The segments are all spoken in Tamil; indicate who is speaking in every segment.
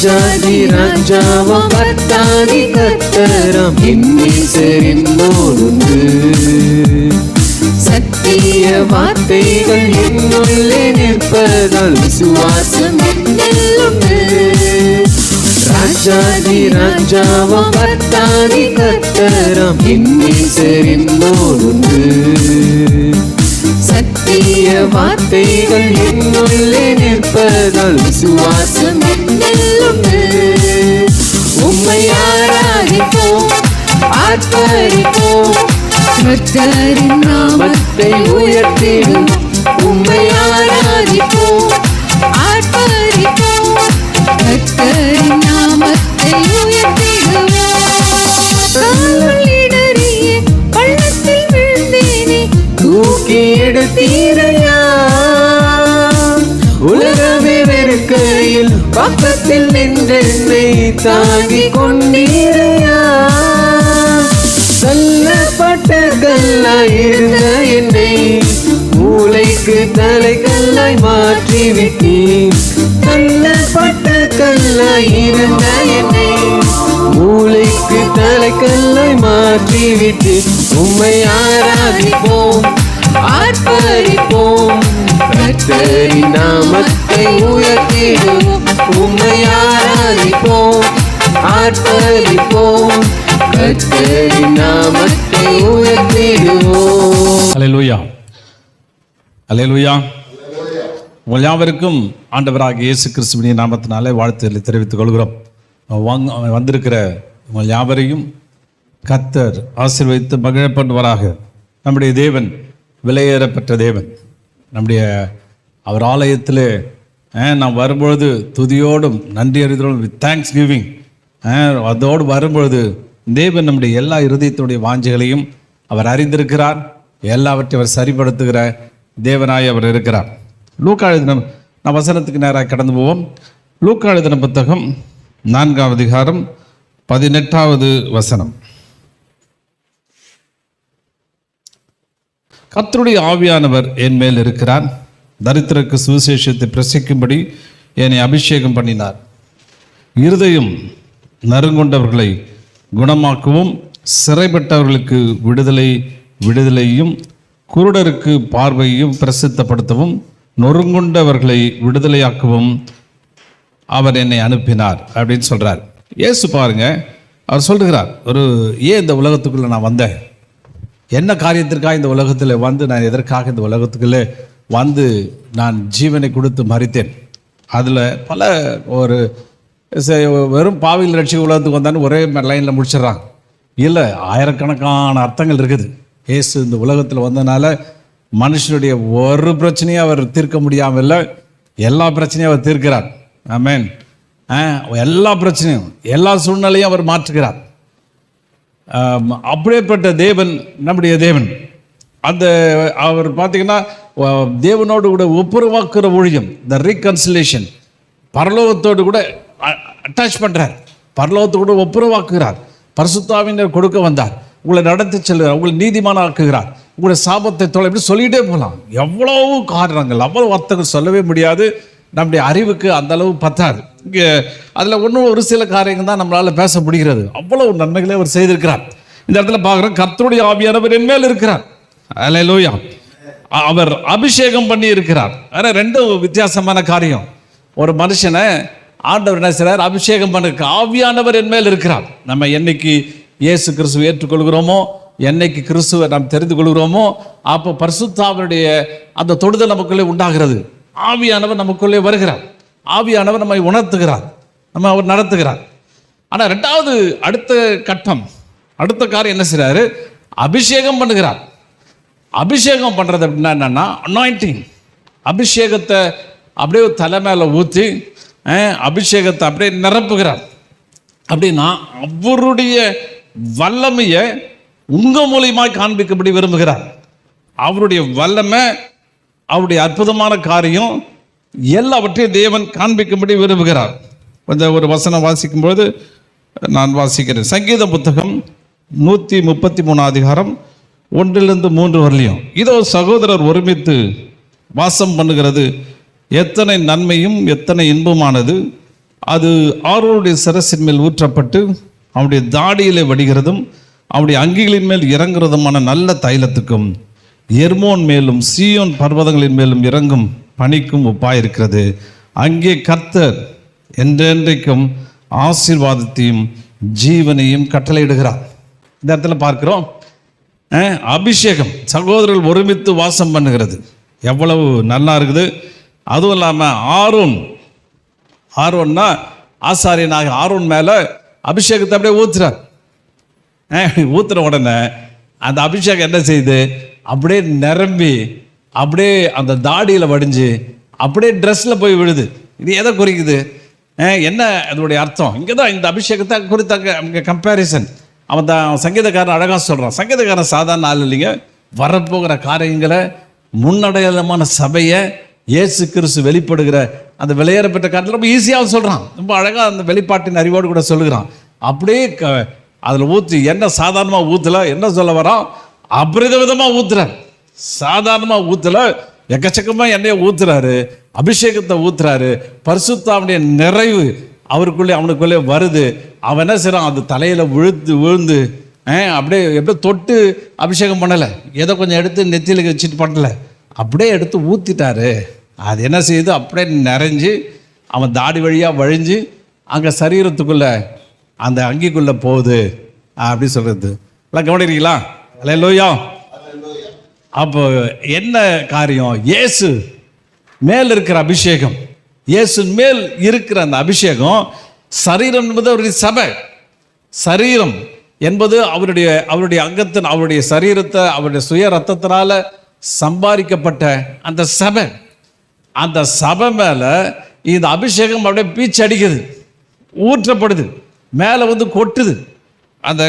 Speaker 1: ராஜாதி ராஜாவாம் கர்த்தாதி கர்த்தராம் என்னோடுண்டு. சத்திய வார்த்தைகள் என்னுள்ளே நிற்பதால் விசுவாசம் என்னுள்ளே. ராஜாதி ராஜாவாம் கர்த்தாதி கர்த்தராம் என்னோடுண்டு. சத்திய வார்த்தைகள் என்னுள்ளே நிற்பதால் விசுவாசம் என்னுள்ளே. உம்மை ஆராதிப்போம், ஆர்ப்பரிப்போம், கர்த்தரின் நாமத்தை உயர்த்திடும். உம்மை ஆராதிப்போம், ஆர்ப்பரிப்போம், கர்த்தரின் நாமத்தை உயர்த்திடுவோம். காலிடறியே பள்ளத்தில் விழுந்தேனே, தூக்கி எடுத்தீரையா. உலகமே வெறுக்கையில் பக்கத்தில் நின்றென்னை தாங்கிக் கொண்டீரையா. தள்ளப்பட்ட கல்லாயிருந்த என்னை மூளைக்கு தலை கல்லாய் மாற்றிவிட்டீர். தள்ளப்பட்ட கல்லாயிருந்த என்னை மூளைக்கு தலை கல்லாய் மாற்றிவிட்டீர். உம்மை ஆராதிப்போம், ஆர்ப்பரிப்போம், கர்த்தரின் நாமத்தை உயர்த்திடுவோம். உம்மை ஆராதிப்போம், ஆர்ப்பரிப்போம், கர்த்தரின் நாமத்தை உயர்த்திடுவோம்.
Speaker 2: அல்லேலூயா, அல்லேலூயா. உங்கள் யாவருக்கும் ஆண்டவராகிய இயேசு கிறிஸ்துவின் நாமத்தினாலே வாழ்த்துக்களை தெரிவித்துக் கொள்கிறோம். வந்திருக்கிற உங்கள் யாவரையும் கர்த்தர் ஆசீர்வதித்து மகிழப்படுவாராக. நம்முடைய தேவன் விலையேறப்பட்ட தேவன். நம்முடைய அவர் ஆலயத்தில் நாம் வரும்பொழுது துதியோடும் நன்றி அறிதலோடும் வித் தேங்க்ஸ் கிவிங் அதோடு வரும்பொழுது தேவன் நம்முடைய எல்லா இருதயத்தினுடைய வாஞ்சைகளையும் அவர் அறிந்திருக்கிறார். எல்லாவற்றையும் அவர் சரிப்படுத்துகிற தேவனாய் அவர் இருக்கிறார். லூக்கா எழுதின நான் வசனத்துக்கு நேராக கடந்து போவோம். லூக்கா எழுதின புத்தகம் 4ஆம் அதிகாரம் 18வது வசனம். கர்த்தருடைய ஆவியானவர் என் மேல் இருக்கிறார், தரித்திரருக்கு சுவிசேஷத்தை பிரசங்கிக்கும்படி என்னை அபிஷேகம் பண்ணினார். இருதயம் நறுங்கொண்டவர்களை குணமாக்கவும், சிறைப்பட்டவர்களுக்கு விடுதலையும், குருடருக்கு பார்வையும் பிரசித்தப்படுத்தவும், நொறுங்குண்டவர்களை விடுதலையாக்கவும் அவர் என்னை அனுப்பினார் அப்படின்னு சொல்றார். இயேசு பாருங்க, அவர் சொல்லுகிறார், ஏன் இந்த உலகத்துக்குள்ள நான் வந்தேன், என்ன காரியத்திற்காக இந்த உலகத்தில் வந்து நான் எதற்காக இந்த உலகத்துக்குள்ளே வந்து நான் ஜீவனை கொடுத்து மறித்தேன். அதில் பல வெறும் பாவியில் ரட்சிக்க உலகத்துக்கு வந்தான்னு ஒரே லைனில் முடிச்சிடறாங்க. இல்லை, ஆயிரக்கணக்கான அர்த்தங்கள் இருக்குது. இயேசு இந்த உலகத்தில் வந்ததுனால மனுஷனுடைய ஒரு பிரச்சனையும் அவர் தீர்க்க முடியாமல் இல்லை, எல்லா பிரச்சனையும் அவர் தீர்க்கிறார். ஆமென். எல்லா பிரச்சனையும் எல்லா சூழ்நிலையும் அவர் மாற்றுகிறார். அப்படியேப்பட்ட தேவன் நம்முடைய தேவன். அந்த அவர் பார்த்தீங்கன்னா தேவனோடு கூட ஒப்புரவாக்குற ஊழியம், த ரீகன்சிலேஷன், பரலோகத்தோடு கூட அட்டாச் பண்ணுறார், பரலோகத்தோடு கூட ஒப்புரவாக்குகிறார். பரிசுத்த ஆவியானவர் கொடுக்க வந்தார், உங்களை நடத்தி செல்கிறார், உங்களை நீதிமான ஆக்குகிறார், உங்களுடைய சாபத்தை தொலை, இப்படி சொல்லிகிட்டே போகலாம். எவ்வளவு காரணங்கள், அவ்வளவு அர்த்தங்கள் சொல்லவே முடியாது, நம்முடைய அறிவுக்கு அந்த அளவு பத்தாது. இங்கே அதில் ஒரு சில காரியங்கள் தான் நம்மளால் பேச முடிகிறது. அவ்வளவு நன்மைகளே அவர் செய்திருக்கிறார். இந்த இடத்துல பார்க்குறோம், கர்த்தருடைய ஆவியானவர் என் மேல் இருக்கிறார். அல்லேலூயா. அவர் அபிஷேகம் பண்ணி இருக்கிறார். ஆனால் ரெண்டும் வித்தியாசமான காரியம். ஒரு மனுஷனை ஆண்டவர் என்ன செய்கிறார், அபிஷேகம் பண்ண, ஆவியானவர் என் மேல் இருக்கிறார். நம்ம என்னைக்கு இயேசு கிறிஸ்துவை ஏற்றுக்கொள்கிறோமோ, என்னைக்கு கிறிஸ்துவை நாம் தெரிந்து கொள்கிறோமோ, அப்போ பரிசுத்தாவினுடைய அந்த தொடுதல் நமக்குள்ளே உண்டாகிறது. ஆவியானவர் நமக்குள்ளே வருகிறார், ஆவியானவர் நம்மை உணர்த்துகிறார், நம்ம அவர் நடத்துகிறார். ஆனால் ரெண்டாவது அடுத்த கட்டம், அடுத்த காரியம் என்ன செய்கிறாரு, அபிஷேகம் பண்ணுகிறார். அபிஷேகம் பண்ணுறது அப்படின்னா என்னன்னா, அனாயிண்டிங், அபிஷேகத்தை அப்படியே தலை மேலே ஊற்றி அபிஷேகத்தை அப்படியே நிரப்புகிறார். அப்படின்னா அவருடைய வல்லமையை உங்கள் மூலியமாக காண்பிக்கப்படி விரும்புகிறார். அவருடைய வல்லமை, அவருடைய அற்புதமான காரியம் எல்லாவற்றையும் தேவன் காண்பிக்கும்படி விரும்புகிறார். கொஞ்சம் ஒரு வசனம் வாசிக்கும்போது நான் வாசிக்கிறேன். சங்கீத புத்தகம் 133 அதிகாரம் 1-3 வரலையும், இதோ சகோதரர் ஒருமித்து வாசம் பண்ணுகிறது எத்தனை நன்மையும் எத்தனை இன்பமானது, அது ஆரோனுடைய சிரசின் மேல் ஊற்றப்பட்டு அவனுடைய தாடியிலே வடிகிறதும் அவனுடைய அங்கிகளின் மேல் இறங்குறதுமான நல்ல தைலத்துக்கும் எர்மோன் மேலும் சீயோன் பர்வதங்களின் மேலும் இறங்கும் பனிக்கும் ஒப்பாயிருக்கிறது. அங்கே கர்த்தர் என்றென்றைக்கும் ஆசீர்வாதத்தையும் ஜீவனையும் கட்டளையிடுகிறார். இந்த இடத்துல பார்க்கிறோம், அபிஷேகம் சகோதரர்கள் ஒருமித்து வாசம் பண்ணுகிறது. எவ்வளவு நல்லா இருக்குது. அதுவும் இல்லாமல் ஆரோன்னா ஆசாரியனாக ஆரோன் மேலே அபிஷேகத்தை அப்படியே ஊற்றுறார். ஊற்றுற உடனே அந்த அபிஷேகம் என்ன செய்யுது, அப்படியே நிரம்பி அப்படியே அந்த தாடியில் வடிஞ்சு அப்படியே ட்ரெஸ்ஸில் போய் விழுது. இது எதை குறிக்குது, என்ன அதனுடைய அர்த்தம்? இங்கே தான் இந்த அபிஷேகத்தை குறித்த கம்பேரிசன் அவன் தான் சங்கீதக்காரன் அழகாக சொல்கிறான். சங்கீதக்காரன் சாதாரண ஆள் இல்லைங்க. வரப்போகிற காரியங்களை முன்னடையாளமான சபையை இயேசு கிறிஸ்து வெளிப்படுகிற அந்த விளையாடப்பட்ட காரியத்தில் ரொம்ப ஈஸியாக சொல்கிறான். ரொம்ப அழகாக அந்த வெளிப்பாட்டின் அறிவோடு கூட சொல்லுகிறான். அப்படியே அதில் ஊற்றி என்ன சாதாரணமாக ஊற்றலை, என்ன சொல்ல வரான், அபரித விதமாக ஊற்றுறார். சாதாரணமாக ஊற்றலை, எக்கச்சக்கமாக எண்ணெயை ஊற்றுறாரு, அபிஷேகத்தை ஊற்றுறாரு. பரிசுத்தாவுடைய நிறைவு அவனுக்குள்ளே வருது. அவன் என்ன செய்கிறான், அது தலையில் விழுந்து அப்படியே எப்படியோ தொட்டு அபிஷேகம் பண்ணலை, ஏதோ கொஞ்சம் எடுத்து நெத்தியில் வச்சுட்டு பண்ணலை, அப்படியே எடுத்து ஊற்றிட்டாரு. அது என்ன செய்யுது, அப்படியே நிறைஞ்சு அவன் தாடி வழியாக வழிஞ்சு அங்கே சரீரத்துக்குள்ளே அந்த அங்கிக்குள்ளே போகுது அப்படி சொல்கிறது. எல்லாம் கவனிக்கிறீங்களா? அல்லேலூயா. அப்போ என்ன காரியம், இயேசு மேல் இருக்கிற அபிஷேகம், இயேசு மேல் இருக்கிற அந்த அபிஷேகம், சரீரம் என்பது அவருடைய சபை. சரீரம் என்பது அவருடைய அங்கத்தின், அவருடைய சரீரத்தை அவருடைய சுய ரத்தத்தினால சம்பாதிக்கப்பட்ட அந்த சபை. அந்த சபை மேலே இந்த அபிஷேகம் அப்படியே பீச்சு அடிக்குது, ஊற்றப்படுது, மேலே வந்து கொட்டுது. அந்த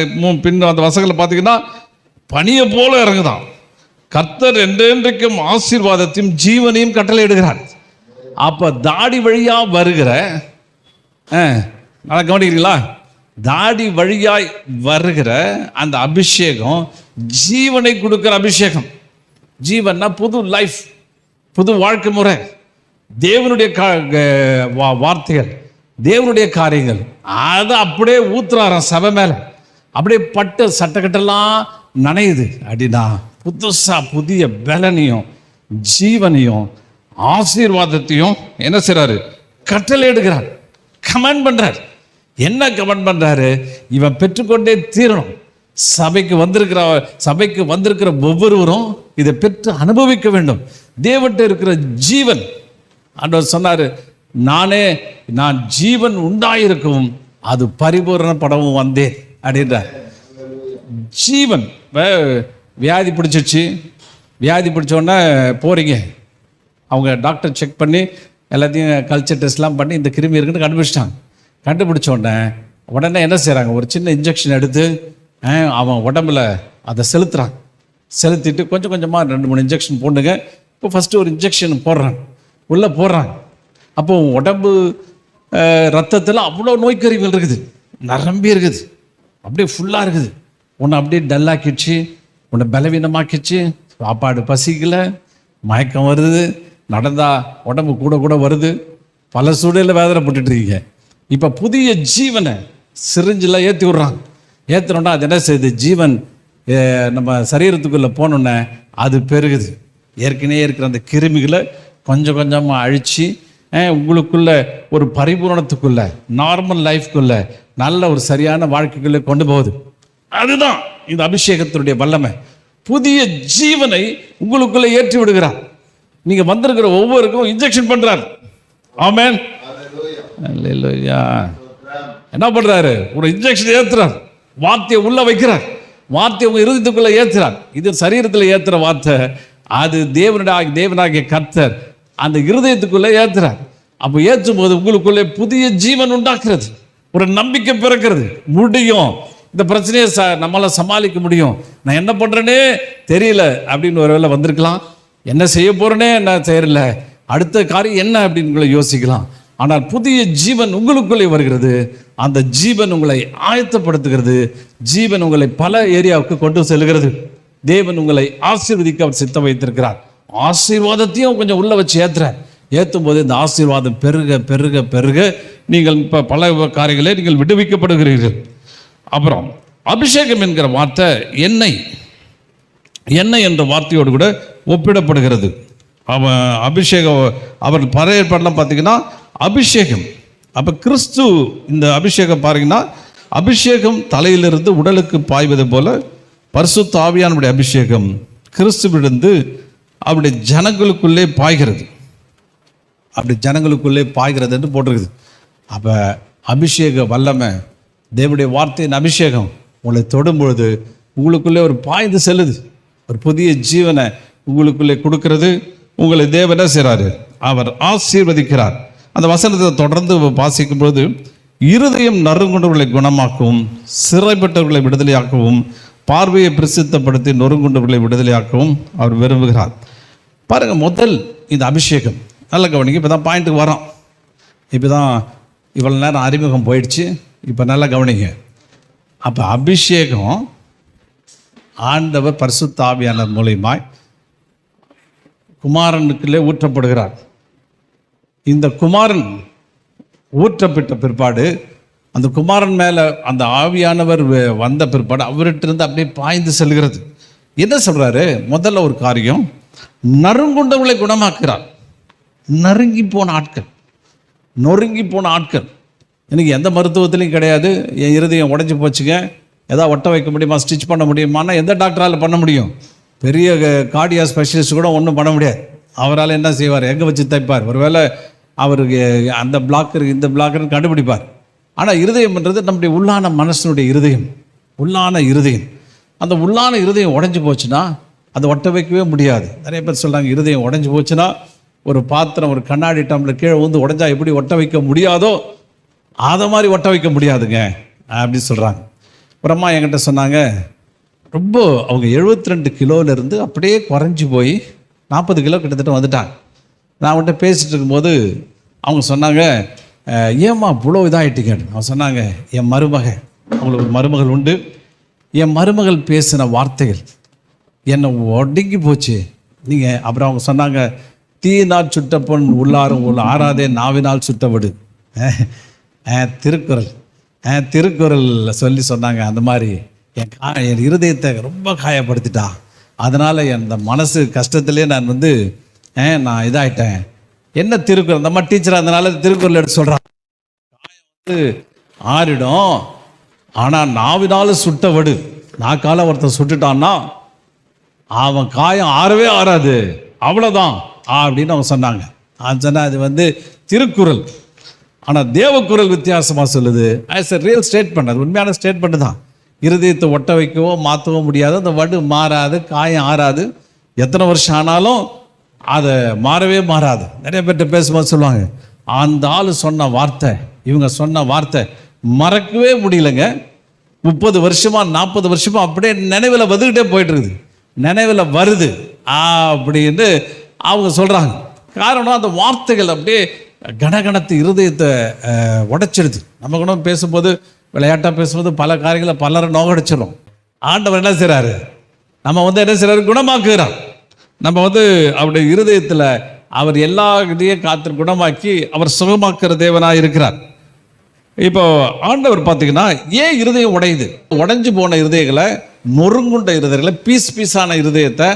Speaker 2: அந்த வசங்களை பார்த்தீங்கன்னா பனியை போல இறங்குதான். கர்த்தர் என்றென்றைக்கும் ஆசீர்வாதத்தையும் ஜீவனையும் கட்டளையிடுகிறார். அப்போ தாடி வழியாக வருகிற நல்லா கவனிக்கிறீங்களா, தாடி வழியாய் வருகிற அந்த அபிஷேகம் ஜீவனை கொடுக்குற அபிஷேகம். ஜீவன்னா புது லைஃப், புது வாழ்க்கை முறை, தேவனுடைய வார்த்தைகள், தேவனுடைய காரியங்கள், அதை அப்படியே ஊத்துறாராம் சபை மேலே. அப்படியே பட்டு சட்டக்கட்டெல்லாம் நனையுது. அப்படின்னா புதுசாக புதிய பலனையும் ஜீவனையும் ஆசீர்வாதத்தையும் என்ன செய்கிறாரு, கட்டளையிடுகிறார், கமெண்ட் பண்ணுறார். என்ன கமெண்ட் பண்ணுறாரு, இவன் பெற்றுக்கொண்டே தீரணும். சபைக்கு வந்திருக்கிற ஒவ்வொருவரும் இதை பெற்று அனுபவிக்க வேண்டும். தேவன்கிட்ட இருக்கிற ஜீவன், ஆண்டவர் சொன்னார், நான் ஜீவன் உண்டாயிருக்கவும் அது பரிபூரணப்படவும் வந்தேன் அப்படின்றார். ஜீவன் வியாதி பிடிச்சிச்சு, வியாதி பிடிச்சோடனே போகிறீங்க, அவங்க டாக்டர் செக் பண்ணி எல்லாத்தையும் கல்ச்சர் டெஸ்ட்லாம் பண்ணி இந்த கிருமி இருக்குன்னு கண்டுபிடிச்சோடனே உடனே என்ன செய்கிறாங்க, ஒரு சின்ன இன்ஜெக்ஷன் எடுத்து அவன் உடம்புல அதை செலுத்திட்டு கொஞ்சம் கொஞ்சமாக 2-3 இன்ஜெக்ஷன் போடுங்க. இப்போ ஃபஸ்ட்டு ஒரு இன்ஜெக்ஷன் உள்ளே போடுறாங்க. அப்போ உடம்பு ரத்தத்தில் அவ்வளோ நோய்க்கருவிகள் இருக்குது, நிரம்பி இருக்குது, அப்படியே ஃபுல்லாக இருக்குது. உன்னை அப்படியே டல்லாக்கிடுச்சு, உன்னை பலவீனமாக்கிடுச்சு, சாப்பாடு பசிக்கலை, மயக்கம் வருது, நடந்தால் உடம்பு கூட வருது, பல சூழலில் வேதனைப்பட்டுட்டு இருக்கீங்க. இப்போ புதிய ஜீவனை சிரிஞ்சில் ஏற்றி விட்றாங்க. ஏற்றுனோன்னா அது என்ன செய்யுது, ஜீவன் நம்ம சரீரத்துக்குள்ளே போனோன்னே அது பெருகுது. ஏற்கனவே இருக்கிற அந்த கிருமிகளை கொஞ்சம் கொஞ்சமாக அழித்து உங்களுக்குள்ள ஒரு பரிபூரணத்துக்குள்ள, நார்மல் லைஃப்குள்ள, நல்ல ஒரு சரியான வாழ்க்கைக்குள்ளே கொண்டு போகுது. அதுதான் இந்த அபிஷேகத்தினுடைய வல்லமை. புதிய ஜீவனை உங்களுக்குள்ள ஏற்றி விடுகிறார். நீங்க வந்திருக்கிற ஒவ்வொருக்கும் இன்ஜெக்ஷன் பண்றார். ஆமென். அல்லேலூயா. என்ன பண்றாரு, ஒரு இன்ஜெக்ஷன் ஏத்துறார், வார்த்தையை உள்ள வைக்கிறார், வார்த்தையை உங்க இருதயத்துக்குள்ள ஏத்துறார். இது சரீரத்தில் ஏத்துற வார்த்தை, அது தேவனாகிய கர்த்தர் அந்த இருதயத்துக்குள்ள ஏத்துறார். அப்போ ஏற்றும் போது உங்களுக்குள்ளே புதிய ஜீவன் உண்டாக்குறது, ஒரு நம்பிக்கை பிறக்கிறது. முடியும், இந்த பிரச்சனையை நம்மளால சமாளிக்க முடியும், நான் என்ன பண்றேனே தெரியல அப்படின்னு ஒரு வேளை வந்திருக்கலாம். என்ன செய்ய போறேனே என்ன தெரியல, அடுத்த காரியம் என்ன அப்படின்னு யோசிக்கலாம். ஆனால் புதிய ஜீவன் உங்களுக்குள்ளே வருகிறது. அந்த ஜீவன் உங்களை ஆயத்தப்படுத்துகிறது. ஜீவன் உங்களை பல ஏரியாவுக்கு கொண்டு செல்கிறது. தேவன் உங்களை ஆசீர்வதிக்க அவர் சித்தம் வைத்திருக்கிறார். ஆசீர்வாதத்தையும் கொஞ்சம் உள்ள வச்சு ஏத்துற. ஏற்றும் போது இந்த ஆசீர்வாதம் பெருக பெருக பெருக நீங்கள் இப்போ பல காரியங்களே நீங்கள் விடுவிக்கப்படுகிறீர்கள். அப்புறம் அபிஷேகம் என்கிற வார்த்தை எண்ணெய் என்ற வார்த்தையோடு கூட ஒப்பிடப்படுகிறது. அபிஷேகம் அவர் பழைய ஏற்பாடுலாம் பார்த்தீங்கன்னா அபிஷேகம். அப்போ கிறிஸ்து இந்த அபிஷேகம் பாருங்கன்னா அபிஷேகம் தலையிலிருந்து உடலுக்கு பாய்வது போல பரிசுத்த ஆவியானுடைய அபிஷேகம் கிறிஸ்துவிலிருந்து அப்படி ஜனங்களுக்குள்ளே பாய்கிறது. அப்படி ஜனங்களுக்குள்ளே பாய்கிறது என்று போட்டிருக்குது. அப்போ அபிஷேக வல்லமை, தேவனுடைய வார்த்தையின் அபிஷேகம் உங்களை தொடும் பொழுது உங்களுக்குள்ளே ஒரு பாய்ந்து செல்லுது, ஒரு புதிய ஜீவனை உங்களுக்குள்ளே கொடுக்கிறது. உங்களை தேவனை செய்கிறாரு, அவர் ஆசீர்வதிக்கிறார். அந்த வசனத்தை தொடர்ந்து வாசிக்கும் பொழுது இருதயம் நறுங்குண்டவர்களை குணமாக்கவும், சிறைப்பட்டவர்களை விடுதலையாக்கவும், பார்வையை பிரசித்தப்படுத்தி நொறுங்குண்டவர்களை விடுதலையாக்கவும் அவர் விரும்புகிறார். பாருங்கள், முதல் இந்த அபிஷேகம் நல்ல கவனிங்க. இப்போ தான் பாயிண்ட்டுக்கு வரோம். இப்போ தான் இவ்வளோ நேரம் அறிமுகம் போயிடுச்சு. இப்போ நல்லா கவனிங்க. அப்போ அபிஷேகம் ஆண்டவர் பரிசுத்த ஆவியானவர் மூலியமாய் குமாரனுக்குள்ளே ஊற்றப்படுகிறார். இந்த குமாரன் ஊற்றப்பட்ட பிற்பாடு அந்த குமாரன் மேலே அந்த ஆவியானவர் வந்த பிற்பாடு அவர்கிட்ட அப்படியே பாய்ந்து செல்கிறது. என்ன சொல்கிறாரு? முதல்ல ஒரு காரியம், நறுங்குண்டவர்களை குணமாக்குறார். நறுங்கி போன ஆட்கள், நொறுங்கி போன ஆட்கள். எனக்கு எந்த மருத்துவத்திலையும் கிடையாது, என் இருதயம் உடஞ்சி போச்சுங்க, எதாவது ஒட்ட வைக்க முடியுமா, ஸ்டிச் பண்ண முடியுமான்னா எந்த டாக்டரால் பண்ண முடியும்? பெரிய கார்டியா ஸ்பெஷலிஸ்ட் கூட ஒன்றும் பண்ண முடியாது. அவரால் என்ன செய்வார்? எங்கே வச்சு தைப்பார்? ஒருவேளை அவருக்கு அந்த பிளாக் இருக்குது, இந்த பிளாக்குன்னு கண்டுபிடிப்பார். ஆனால் இருதயம்ன்றது நம்முடைய உள்ளான மனசனுடைய இருதயம், உள்ளான இருதயம். அந்த உள்ளான இருதயம் உடஞ்சி போச்சுன்னா அதை ஒட்ட வைக்கவே முடியாது. நிறைய பேர் சொல்கிறாங்க, இருதயம் உடஞ்சி போச்சுன்னா ஒரு பாத்திரம், ஒரு கண்ணாடி டம்ளர் கீழே வந்து உடஞ்சா எப்படி ஒட்ட வைக்க முடியாதோ அதை மாதிரி ஒட்ட வைக்க முடியாதுங்க அப்படி சொல்கிறாங்க. அப்புறமா என்கிட்ட சொன்னாங்க, ரொம்ப அவங்க 72 கிலோவிலேருந்து அப்படியே குறைஞ்சி போய் 40 கிலோ கிட்டத்தட்ட வந்துட்டாங்க. நான் அவங்கள்ட்ட பேசிகிட்டு இருக்கும்போது அவங்க சொன்னாங்க, ஏம்மா இவ்வளோ இதாகிட்டீங்கன்னு. அவன் சொன்னாங்க, என் மருமகள், அவங்களுக்கு ஒரு மருமகள் உண்டு, என் மருமகள் பேசின வார்த்தைகள் என்னை ஒடுங்கி போச்சு நீங்கள். அப்புறம் அவங்க சொன்னாங்க, தீயினால் சுட்ட பொன் உள்ளாரும் ஆறாதே நாவினால் சுட்டவிடு. திருக்குறள் சொல்லி சொன்னாங்க. அந்த மாதிரி என் இருதயத்தை ரொம்ப காயப்படுத்திட்டா. அதனால் இந்த மனசு கஷ்டத்துலேயே நான் நான் இதாகிட்டேன். என்ன திருக்குறள், அந்த மாதிரி டீச்சர், அதனால திருக்குறள் எடுத்து சொல்கிறான். காயம் ஆறிடும், ஆனால் நாவினாலும் சுட்டவிடு. நாக்கால ஒருத்தன் சுட்டுட்டான்னா அவன் காயம் ஆறவே ஆறாது, அவ்வளோதான் அப்படின்னு அவங்க சொன்னாங்க. நான் சொன்னேன், அது திருக்குறள். ஆனால் தேவக்குறள் வித்தியாசமாக சொல்லுது. ஆஸ் எ ரியல் ஸ்டேட்மெண்ட், அது உண்மையான ஸ்டேட்மெண்ட் தான். இருதயத்தை ஒட்ட வைக்கவோ மாற்றவோ முடியாது. அந்த வடு மாறாது, காயம் ஆறாது, எத்தனை வருஷம் ஆனாலும் அதை மாறவே மாறாது. நிறைய பேர்கிட்ட பேசும்போது சொல்லுவாங்க, அந்த ஆள் சொன்ன வார்த்தை, இவங்க சொன்ன வார்த்தை மறக்கவே முடியலைங்க. 30 வருஷமா 40 வருஷமா அப்படியே நினைவில் வந்துக்கிட்டே போயிட்டுருக்குது, நினைவில் வருது அப்படின்னு அவங்க சொல்கிறாங்க. காரணம், அந்த வார்த்தைகள் அப்படியே கனகனத்து இருதயத்தை உடைச்சிடுது. நம்ம கூட பேசும்போது, விளையாட்டாக பேசும்போது பல காரியங்களை பலரை நோகடிச்சிடும். ஆண்டவர் என்ன செய்கிறாரு? நம்ம என்ன செய்கிறாரு? குணமாக்குகிறார். நம்ம அவருடைய இருதயத்தில் அவர் எல்லா இதையும் காத்து குணமாக்கி அவர் சுகமாக்குற தேவனாக இருக்கிறார். இப்போ ஆண்டவர் பார்த்தீங்கன்னா, ஏன் இருதயம் உடையுது? உடைஞ்சு போன இருதயங்களை, நொறுங்குண்ட இருதயங்களை, பீஸான இருதயத்தை,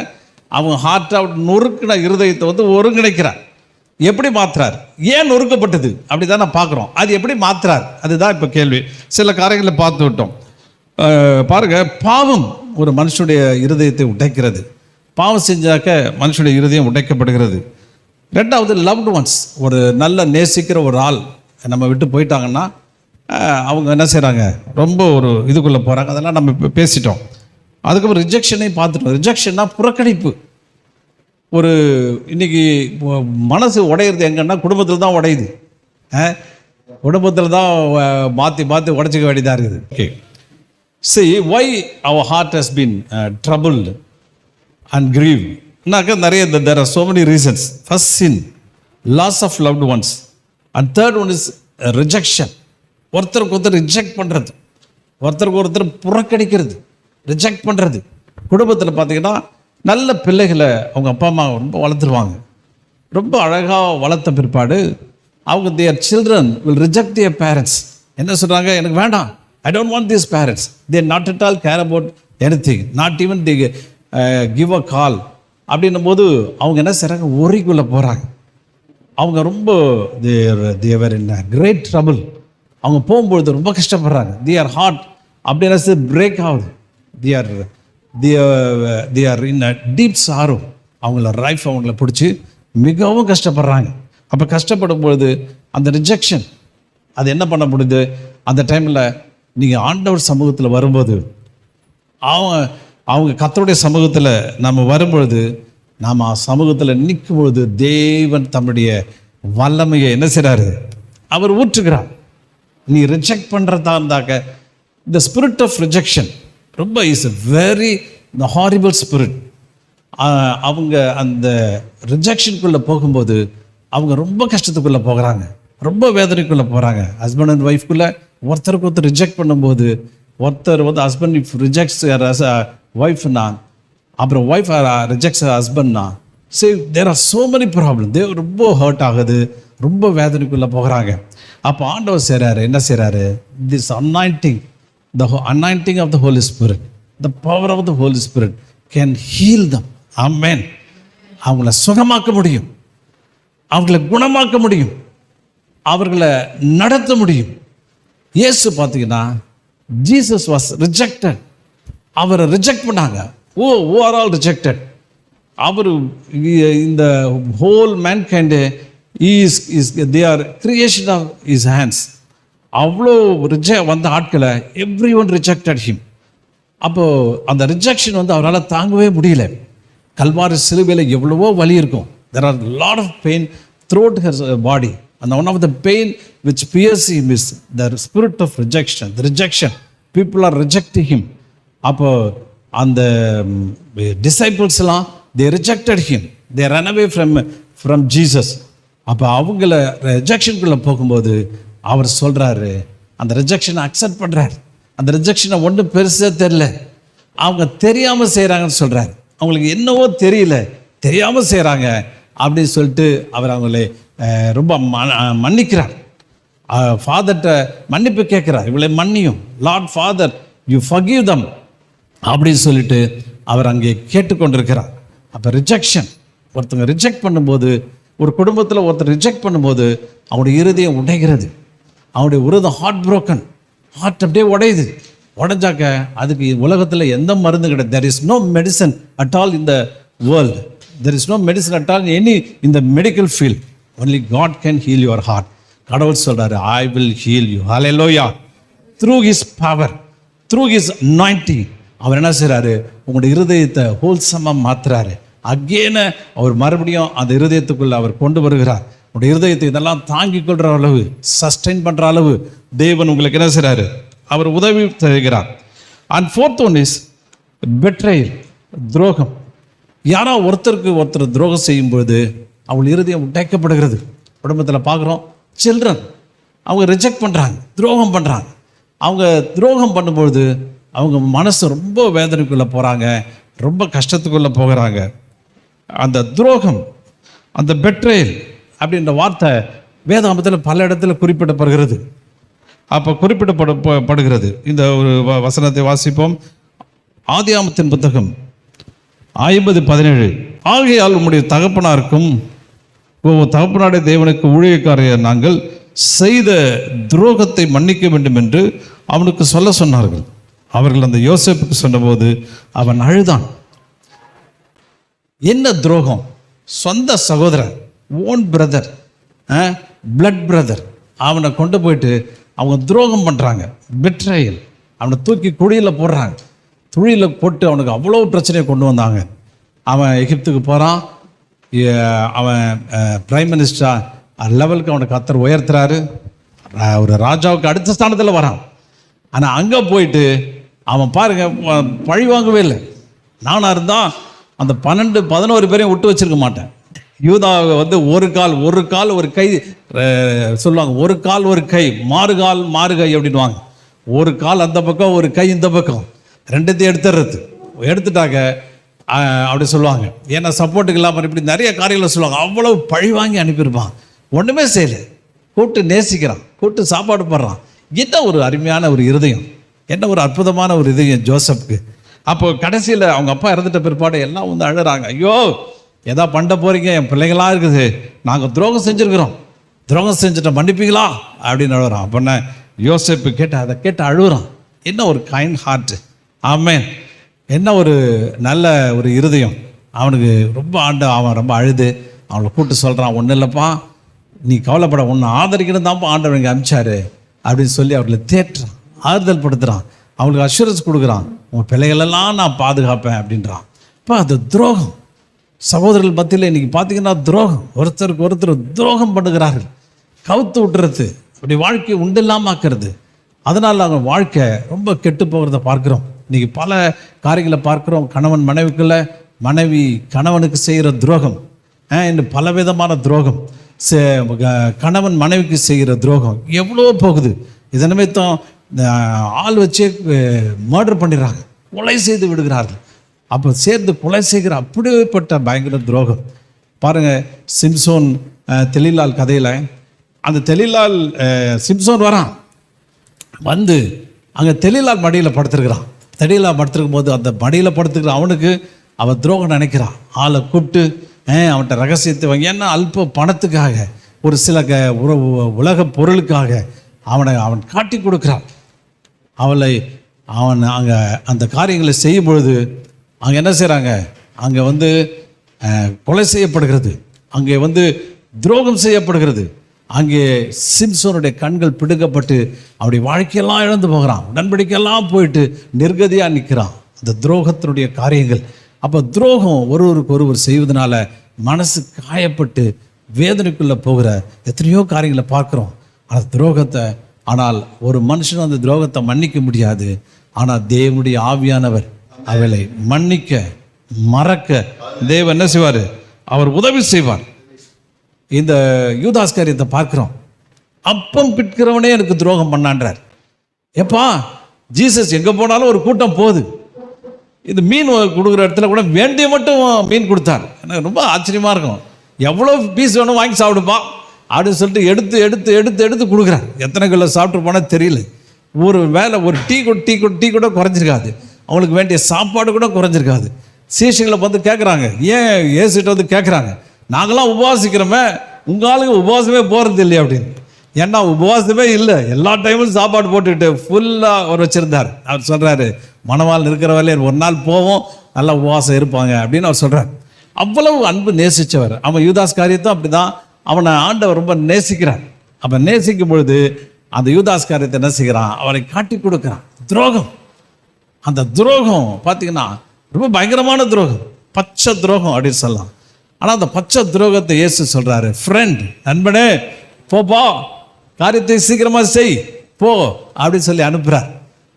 Speaker 2: அவங்க ஹார்ட் அவுட் நொறுக்கின இருதயத்தை ஒருங்கிணைக்கிறார். எப்படி மாற்றுறார்? ஏன் நொறுக்கப்பட்டது? அப்படி தான் நான் பார்க்குறோம். அது எப்படி மாற்றுறார்? அதுதான் இப்போ கேள்வி. சில காரியங்களை பார்த்து விட்டோம். பாருங்க, பாவம் ஒரு மனுஷனுடைய இருதயத்தை உடைக்கிறது. பாவம் செஞ்சாக்க மனுஷனுடைய இருதயம் உடைக்கப்படுகிறது. ரெண்டாவது, லவ்டு ஒன்ஸ், ஒரு நல்ல நேசிக்கிற ஒரு ஆள் நம்ம விட்டு போயிட்டாங்கன்னா அவங்க என்ன செய்கிறாங்க? ரொம்ப ஒரு இதுக்குள்ளே போகிறாங்க. அதெல்லாம் நம்ம பேசிட்டோம். அதுக்கப்புறம் ரிஜெக்ஷனையும் பார்த்துட்டோம். ரிஜெக்ஷன்னா புறக்கணிப்பு. ஒரு இன்னைக்கு மனசு உடையிறது எங்கன்னா குடும்பத்தில் தான் உடையுது. குடும்பத்தில் தான் மாற்றி உடைச்சிக்க வேண்டியதாக இருக்குது. Okay, see why our heart has been troubled and grieved. நிறைய there are so many reasons. First, sin, loss of loved ones, and third one is rejection. ஒருத்தருக்கு ஒருத்தர் ரிஜெக்ட் பண்ணுறது, ஒருத்தருக்கு ஒருத்தர் புறக்கணிக்கிறது, ரிஜெக்ட் பண்ணுறது. குடும்பத்தில் பார்த்தீங்கன்னா நல்ல பிள்ளைகளை அவங்க அப்பா அம்மா ரொம்ப வளர்த்துருவாங்க. ரொம்ப அழகாக வளர்த்த பிற்பாடு அவங்க their children will reject their parents. என்ன சொல்கிறாங்க, எனக்கு வேண்டாம், I don't want these parents. They not at all care about anything, not even they give a call. அப்படின்னும் போது அவங்க என்ன செய்கிறாங்க, ஒரிக்குள்ளே போகிறாங்க. அவங்க ரொம்ப தேவர் இன் கிரேட் ட்ரபிள். அவங்க போகும்பொழுது ரொம்ப கஷ்டப்படுறாங்க. தியர் ஹார்ட் அப்படின்னு பிரேக் ஆகுது. Their in deep sorrow. அவங்கள லைஃப் அவங்கள பிடிச்சி மிகவும் கஷ்டப்படுறாங்க. அப்போ கஷ்டப்படும் பொழுது அந்த ரிஜெக்ஷன் அது என்ன பண்ண முடியுது, அந்த டைமில் நீங்கள் ஆண்டவர் சமூகத்தில் வரும்போது அவங்க கர்த்தருடைய சமூகத்தில் நம்ம வரும்பொழுது, நாம் சமூகத்தில் நிற்கும் பொழுது தேவன் தம்முடைய வல்லமையை என்ன செய்கிறாரு, அவர் ஊற்றுகிறார். நீ ரிஜெக்ட் பண்ணுறதா இருந்தாக்க இந்த ஸ்பிரிட் ஆஃப் ரிஜெக்ஷன் ரொம்ப is very the horrible spirit. அவங்க அந்த ரிஜெக்ஷனுக்குள்ளே போகும்போது அவங்க ரொம்ப கஷ்டத்துக்குள்ளே போகிறாங்க, ரொம்ப வேதனைக்குள்ளே போகிறாங்க. ஹஸ்பண்ட் அண்ட் ஒய்ஃப்குள்ளே ஒருத்தருக்கு ஒருத்தர் ரிஜெக்ட் பண்ணும்போது, ஒருத்தர் வந்து ஹஸ்பண்ட் இஃப் ரிஜெக்ட்ஸ் ஒய்ஃப்னா, அப்புறம் ஒய்ஃப் ரிஜெக்ட்ஸ் ஹஸ்பண்ட்னா, சரி there are so many problem. ரொம்ப ஹர்ட் ஆகுது, ரொம்ப வேதனைக்குள்ளே போகிறாங்க. அப்போ ஆண்டவர் செய்கிறாரு, என்ன செய்கிறாரு, this anointing, the anointing of the Holy Spirit, the power of the Holy Spirit can heal them. Amen. அவங்கள சுகமாக்க முடியும், அவங்கள குணமாக்க முடியும், அவர்களை நடத்த முடியும். இயேசு பார்த்தீங்கன்னா ஜீசஸ் வாஸ் ரிஜெக்டட். அவரை ரிஜெக்ட் பண்ணாங்க. Oh are all rejected. அவர் இந்த whole mankind is they are creation of his hands. அவ்வளோ வந்த ஆட்களை எவ்ரி ஒன் ரிஜெக்டட் ஹிம். அப்போது அந்த ரிஜெக்ஷன் வந்து அவரால் தாங்கவே முடியல. கல்வாரி சிலுவையில் எவ்வளவோ வலி இருக்கும். There are lot of pain throughout her body. And one of the pain which pierces him is the spirit of rejection. The rejection. People are rejecting him. அப்போ அந்த டிசைபிள்ஸ்லாம் they rejected him. They ran away from Jesus. அப்போ அவங்கள ரிஜெக்ஷனுக்குள்ளே போகும்போது அவர் சொல்கிறாரு, அந்த ரிஜெக்ஷனை அக்செப்ட் பண்ணுறாரு. அந்த ரிஜெக்ஷனை ஒன்றும் பெருசாக தெரியல, அவங்க தெரியாமல் செய்கிறாங்கன்னு சொல்கிறார். அவங்களுக்கு என்னவோ தெரியல, தெரியாமல் செய்கிறாங்க அப்படின்னு சொல்லிட்டு அவர் அவங்களே ரொம்ப மன்னிக்கிறார். ஃபாதர்கிட்ட மன்னிப்பு கேட்குறார், இவளை மன்னியும், லார்ட் ஃபாதர் யூ ஃபர்கிவ் தம் அப்படின்னு சொல்லிட்டு அவர் அங்கே கேட்டுக்கொண்டிருக்கிறார். அப்போ ரிஜெக்ஷன், ஒருத்தங்க ரிஜெக்ட் பண்ணும்போது, ஒரு குடும்பத்தில் ஒருத்தர் ரிஜெக்ட் பண்ணும்போது அவனுடைய இருதயம் உடைகிறது. அவனுடைய உருதம் ஹார்ட் புரோக்கன், ஹார்ட் அப்படியே உடையுது. உடஞ்சாக்க அதுக்கு உலகத்தில் எந்த மருந்து கிடையாது. There is no medicine at all in the world. There is no medicine at all any in the medical field. Only God can heal your heart. கடவுள் சொல்கிறாரு, I will heal you. Hallelujah. Through his power, through his anointing அவர் என்ன செய்கிறாரு, உங்களுடைய இருதயத்தை ஹோல்சமாக மாற்றுறாரு. அகேன அவர் மறுபடியும் அந்த இருதயத்துக்குள்ளே அவர் கொண்டு வருகிறார். உங்களுடைய இருதயத்தை இதெல்லாம் தாங்கி கொள்கிற அளவு, சஸ்டெயின் பண்ணுற அளவு தேவன் உங்களுக்கு என்ன செய்கிறாரு, அவர் உதவி செய்கிறார். அண்ட் ஃபோர்த் ஒன் இஸ் பெட்ரைல், துரோகம். யாரோ ஒருத்தருக்கு ஒருத்தர் துரோகம் செய்யும்போது அவங்க இருதயம் உடைக்கப்படுகிறது. குடும்பத்தில் பார்க்குறோம், சில்ட்ரன் அவங்க ரிஜெக்ட் பண்ணுறாங்க, துரோகம் பண்ணுறாங்க. அவங்க துரோகம் பண்ணும்பொழுது அவங்க மனசு ரொம்ப வேதனைக்குள்ளே போகிறாங்க, ரொம்ப கஷ்டத்துக்குள்ளே போகிறாங்க. அந்த துரோகம், அந்த பெட்ரைல் அப்படின்ற வார்த்தை வேதாகமத்தில் பல இடத்துல குறிப்பிடப்படுகிறது. அப்போ குறிப்பிடப்படுகிறது. இந்த ஒரு வசனத்தை வாசிப்போம். ஆதியாகமத்தின் புத்தகம் 50:17. ஆகையால் உம்முடைய தகப்பனாருக்கும் தகப்பனாருடைய தேவனுக்கு ஊழியக்காரர் நாங்கள் செய்த துரோகத்தை மன்னிக்க வேண்டும் என்று அவனுக்கு சொல்ல சொன்னார்கள். அவர்கள் அந்த யோசேப்புக்கு சொன்னபோது அவன் அழுதான். என்ன துரோகம்? சொந்த சகோதரன், ஓன் பிரதர், பிளட் பிரதர், அவனை கொண்டு போயிட்டு அவங்க துரோகம் பண்ணுறாங்க. பெட்ரையல். அவனை தூக்கி குழியில் போடுறாங்க. துழியில் போட்டு அவனுக்கு அவ்வளோ பிரச்சனையை கொண்டு வந்தாங்க. அவன் எகிப்துக்கு போகிறான். அவன் பிரைம் மினிஸ்டர் லெவலுக்கு அவனை கர்த்தர் உயர்த்துறாரு. ஒரு ராஜாவுக்கு அடுத்த ஸ்தானத்தில் வரான். ஆனால் அங்கே போயிட்டு அவன் பாருங்க பழி வாங்கவே இல்லை. நானாக இருந்தால் அந்த 12-11 பேரையும் விட்டு வச்சிருக்க மாட்டேன். யூதாவை வந்து ஒரு கால் ஒரு கை சொல்லுவாங்க, ஒரு கால் ஒரு கை, மாறு கை அப்படின்வாங்க. ஒரு கால் அந்த பக்கம், ஒரு கை இந்த பக்கம், ரெண்டுத்தையும் எடுத்துடுறது. எடுத்துட்டாக்க அப்படி சொல்லுவாங்க. ஏன்னா சப்போர்ட்டுக்கு இல்லாமல் இப்படி நிறைய காரியங்களை சொல்லுவாங்க. அவ்வளோ பழி வாங்கி அனுப்பியிருப்பான், ஒன்றுமே செய்யலை. கூப்பிட்டு நேசிக்கிறான், கூப்பிட்டு சாப்பாடு போடுறான். என்ன ஒரு அருமையான ஒரு இருதயம், என்ன ஒரு அற்புதமான ஒரு இதயம் ஜோசப்க்கு. அப்போ கடைசியில் அவங்க அப்பா இறந்துட்ட பிற்பாடு எல்லாம் வந்து அழுறாங்க. ஐயோ எதா பண்ண போகிறீங்க, என் பிள்ளைங்களாம் இருக்குது, நாங்கள் துரோகம் செஞ்சுருக்கிறோம், துரோகம் செஞ்சுட்ட மன்னிப்பீங்களா அப்படின்னு அழுகிறான். அப்படின்னா யோசேப்பு அதை கேட்டு அழுகுறான். என்ன ஒரு கைண்ட் ஹார்ட்டு, ஆமென். என்ன ஒரு நல்ல ஒரு இருதயம் அவனுக்கு. ரொம்ப அவன் ரொம்ப அழுது அவனை கூப்பிட்டு சொல்கிறான், ஒன்றும் இல்லைப்பா, நீ கவலைப்பட, உன்னை ஆதரிக்கணும் தான்ப்பா ஆண்டவர் இங்கே அனுப்பிச்சாரு அப்படின்னு சொல்லி அவர்களை தேற்றுறான், ஆறுதல் படுத்துகிறான், அவங்களுக்கு அஷூரன்ஸ் கொடுக்குறான், உங்கள் பிள்ளைகளெல்லாம் நான் பாதுகாப்பேன் அப்படின்றான். இப்போ அது துரோகம். சகோதரர்கள் மத்தியில் இன்றைக்கி பார்த்தீங்கன்னா துரோகம், ஒருத்தருக்கு ஒருத்தர் துரோகம் பண்ணுகிறார்கள், கவுத்து விட்டுறது, அப்படி வாழ்க்கையை உண்டு இல்லாமல் ஆக்கிறது. அதனால் அவங்க வாழ்க்கை ரொம்ப கெட்டு போகிறத பார்க்குறோம். இன்றைக்கி பல காரியங்களை பார்க்குறோம். கணவன் மனைவிக்குள்ள, மனைவி கணவனுக்கு செய்கிற துரோகம், இன்னும் பலவிதமான துரோகம், கணவன் மனைவிக்கு செய்கிற துரோகம் எவ்வளோ போகுது. இதை நிமித்தம் ஆள் வச்சே மர்டர் பண்ணிடுறாங்க, கொலை செய்து விடுகிறார்கள். அப்போ சேர்ந்து கொலை செய்கிற அப்படிப்பட்ட பயங்கர துரோகம் பாருங்கள். சிம்சோன் தெலீலால் கதையில் அந்த தெலீலால் சிம்சோன் வரான், வந்து அங்கே தெலீலால் மடியில் படுத்துருக்கிறான். தெலீலால் படுத்துருக்கும் போது அந்த மடியில் படுத்துக்கிற அவனுக்கு அவன் துரோகம் நினைக்கிறான். ஆளை கூப்பிட்டு அவன்கிட்ட ரகசியத்தை வாங்கி, ஏன்னா அல்ப பணத்துக்காக, ஒரு சில உலக பொருளுக்காக அவன் காட்டி கொடுக்குறான். அவன் அங்கே அந்த காரியங்களை செய்யும் பொழுது அங்கே என்ன செய்கிறாங்க, அங்கே வந்து கொலை செய்யப்படுகிறது, அங்கே வந்து துரோகம் செய்யப்படுகிறது. அங்கே சிம்சோனுடைய கண்கள் பிடுங்கப்பட்டு அவருடைய வாழ்க்கையெல்லாம் இழந்து போகிறான், உடன்படிக்கையெல்லாம் போயிட்டு நிர்கதியாக நிற்கிறான். அந்த துரோகத்தினுடைய காரியங்கள். அப்போ துரோகம் ஒருவருக்கு ஒருவர் செய்வதனால மனசு காயப்பட்டு வேதனைக்குள்ளே போகிற எத்தனையோ காரியங்களை பார்க்குறோம். அந்த துரோகத்தை, ஆனால் ஒரு மனுஷனும் அந்த துரோகத்தை மன்னிக்க முடியாது. ஆனால் தேவனுடைய ஆவியானவர் அவளை மன்னிக்க, மறக்க தேவன் என்ன செய்வார், அவர் உதவி செய்வார். இந்த யூதாஸ் காரியத்தை பார்க்குறோம். அப்பம் பிட்கிறவனே எனக்கு துரோகம் பண்ணான்றார். எப்பா ஜீசஸ் எங்கே போனாலும் ஒரு கூட்டம் போகுது. இது மீன் கொடுக்குற இடத்துல கூட வேண்டிய மட்டும் மீன் கொடுத்தார். எனக்கு ரொம்ப ஆச்சரியமாக இருக்கும். எவ்வளோ பீஸ் வேணும் வாங்கி சாப்பிடுப்பா அப்படின்னு சொல்லிட்டு எடுத்து எடுத்து எடுத்து எடுத்து கொடுக்குறார். எத்தனை கிலோ சாப்பிட்டு போனால் தெரியல. ஒரு வேலை ஒரு டீ கூட குறைஞ்சிருக்காது, அவங்களுக்கு வேண்டிய சாப்பாடு கூட குறைஞ்சிருக்காது. சீஷங்களை வந்து கேட்குறாங்க, ஏன் ஏசிட்ட வந்து கேட்குறாங்க, நாங்களாம் உபவாசிக்கிறோமே, உங்கள் ஆளுங்க உபவாசமே போகிறது இல்லையா அப்படின்னு. ஏன்னா உபவாசமே இல்லை, எல்லா டைமும் சாப்பாடு போட்டுக்கிட்டு ஃபுல்லாக அவர் வச்சுருந்தார். அவர் சொல்கிறாரு, மணவாள் இருக்கிற வேலையை ஒரு நாள் போவோம், நல்லா உபவாசம் இருப்பாங்க அப்படின்னு அவர் சொல்கிறார். அவ்வளவு அன்பு நேசித்தவர். அவன் யூதாஸ் காரியத்தும் அப்படி தான், அவனை ஆண்டவர் ரொம்ப நேசிக்கிறார். அவன் நேசிக்கும் பொழுது அந்த யூதாஸ் காரியத்தை என்ன செய்கிறான், அவனை காட்டி கொடுக்குறான். துரோகம், அந்த துரோகம் பார்த்தீங்கன்னா ரொம்ப பயங்கரமான துரோகம், பச்சை துரோகம் அப்படின்னு சொல்லலாம். ஆனால் அந்த பச்சை துரோகத்தை இயேசு சொல்கிறாரு, ஃப்ரெண்ட், நண்பனே, போப்பா, காரியத்தை சீக்கிரமாக செய் போ அப்படின்னு சொல்லி அனுப்புகிறார்.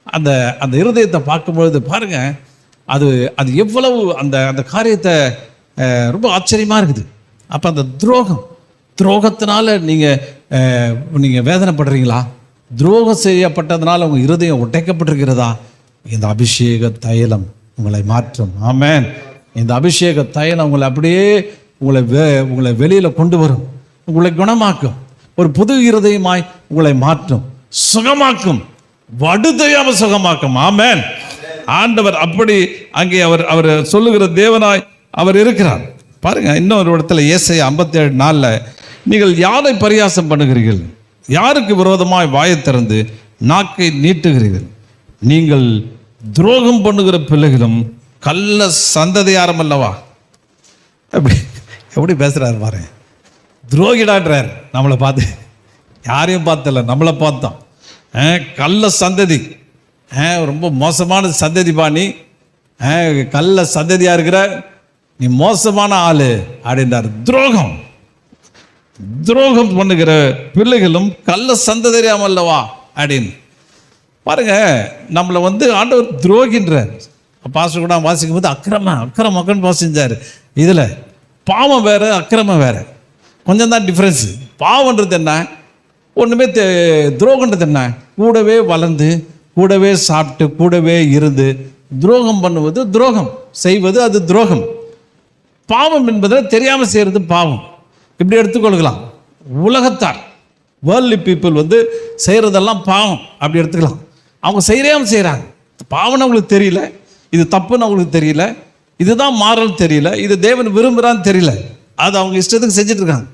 Speaker 2: அந்த அந்த இருதயத்தை பார்க்கும்பொழுது பாருங்கள், அது எவ்வளவு அந்த காரியத்தை ரொம்ப ஆச்சரியமாக இருக்குது. அப்போ அந்த துரோகத்தினால நீங்கள் வேதனைப்படுறீங்களா? துரோகம் செய்யப்பட்டதுனால உங்கள் இருதயம் உடைக்கப்பட்டிருக்கிறதா? இந்த அபிஷேக தைலம் உங்களை மாற்றும். ஆமென். இந்த அபிஷேக தைலம் உங்களை அப்படியே உங்களை வெளியில் கொண்டு வரும், உங்களை குணமாக்கும், ஒரு புது இருதயமாய் உங்களை மாற்றும், சுகமாக்கும், வடுதையாம சுகமாக்கும். ஆமென். ஆண்டவர் அப்படி அங்கே அவர் சொல்லுகிற தேவனாய் அவர் இருக்கிறார். பாருங்க, இன்னொரு இடத்துல ஏசாயா 57:4 நீங்கள் யாரை பரியாசம் பண்ணுகிறீர்கள், யாருக்கு விரோதமாய் வாயை திறந்து நாக்கை நீட்டுகிறீர்கள், நீங்கள் துரோகம் பண்ணுகிற பிள்ளைகளும் கள்ள சந்ததியாரம் அல்லவா. எப்படி பேசுறாரு பாருங்க, துரோகிடான்றார். நம்மளை பார்த்து, யாரையும் பார்த்தல, நம்மளை பார்த்தோம். கள்ள சந்ததி, ரொம்ப மோசமான சந்ததி பாணி, கள்ள சந்ததியா இருக்கிற நீ மோசமான ஆளு அப்படின்றார். துரோகம் பண்ணுகிற பிள்ளைகளும் கள்ள சந்ததியாம் அல்லவா அப்படின்னு பாருங்க. நம்மளை வந்து ஆண்டவர் துரோகின்றார். பாஸ்டர் கூட வாசிக்கும் போது அக்கிரமம் வாசிச்சார். இதில் பாவம் வேறு, அக்கிரமம் வேறு, கொஞ்சம் தான் டிஃப்ரென்ஸு. பாவன்றது என்ன, ஒன்றுமே துரோகன்றது என்ன, கூடவே வளர்ந்து, கூடவே சாப்பிட்டு, கூடவே இருந்து துரோகம் பண்ணுவது துரோகம். செய்வது அது துரோகம். பாவம் என்பதில் தெரியாமல் செய்கிறது பாவம். இப்படி எடுத்துக்கொள்ளலாம். உலகத்தார் வேர்ல்ட்லி பீப்புள் வந்து செய்கிறதெல்லாம் பாவம் அப்படி எடுத்துக்கலாம். அவங்க செய்யாமல் செய்கிறாங்க. பாவம்னு அவங்களுக்கு தெரியல, இது தப்புன்னு அவங்களுக்கு தெரியல, இதுதான் மாறல் தெரியல, இது தேவன் விரும்புகிறான்னு தெரியல, அது அவங்க இஷ்டத்துக்கு செஞ்சுட்டு இருக்காங்க.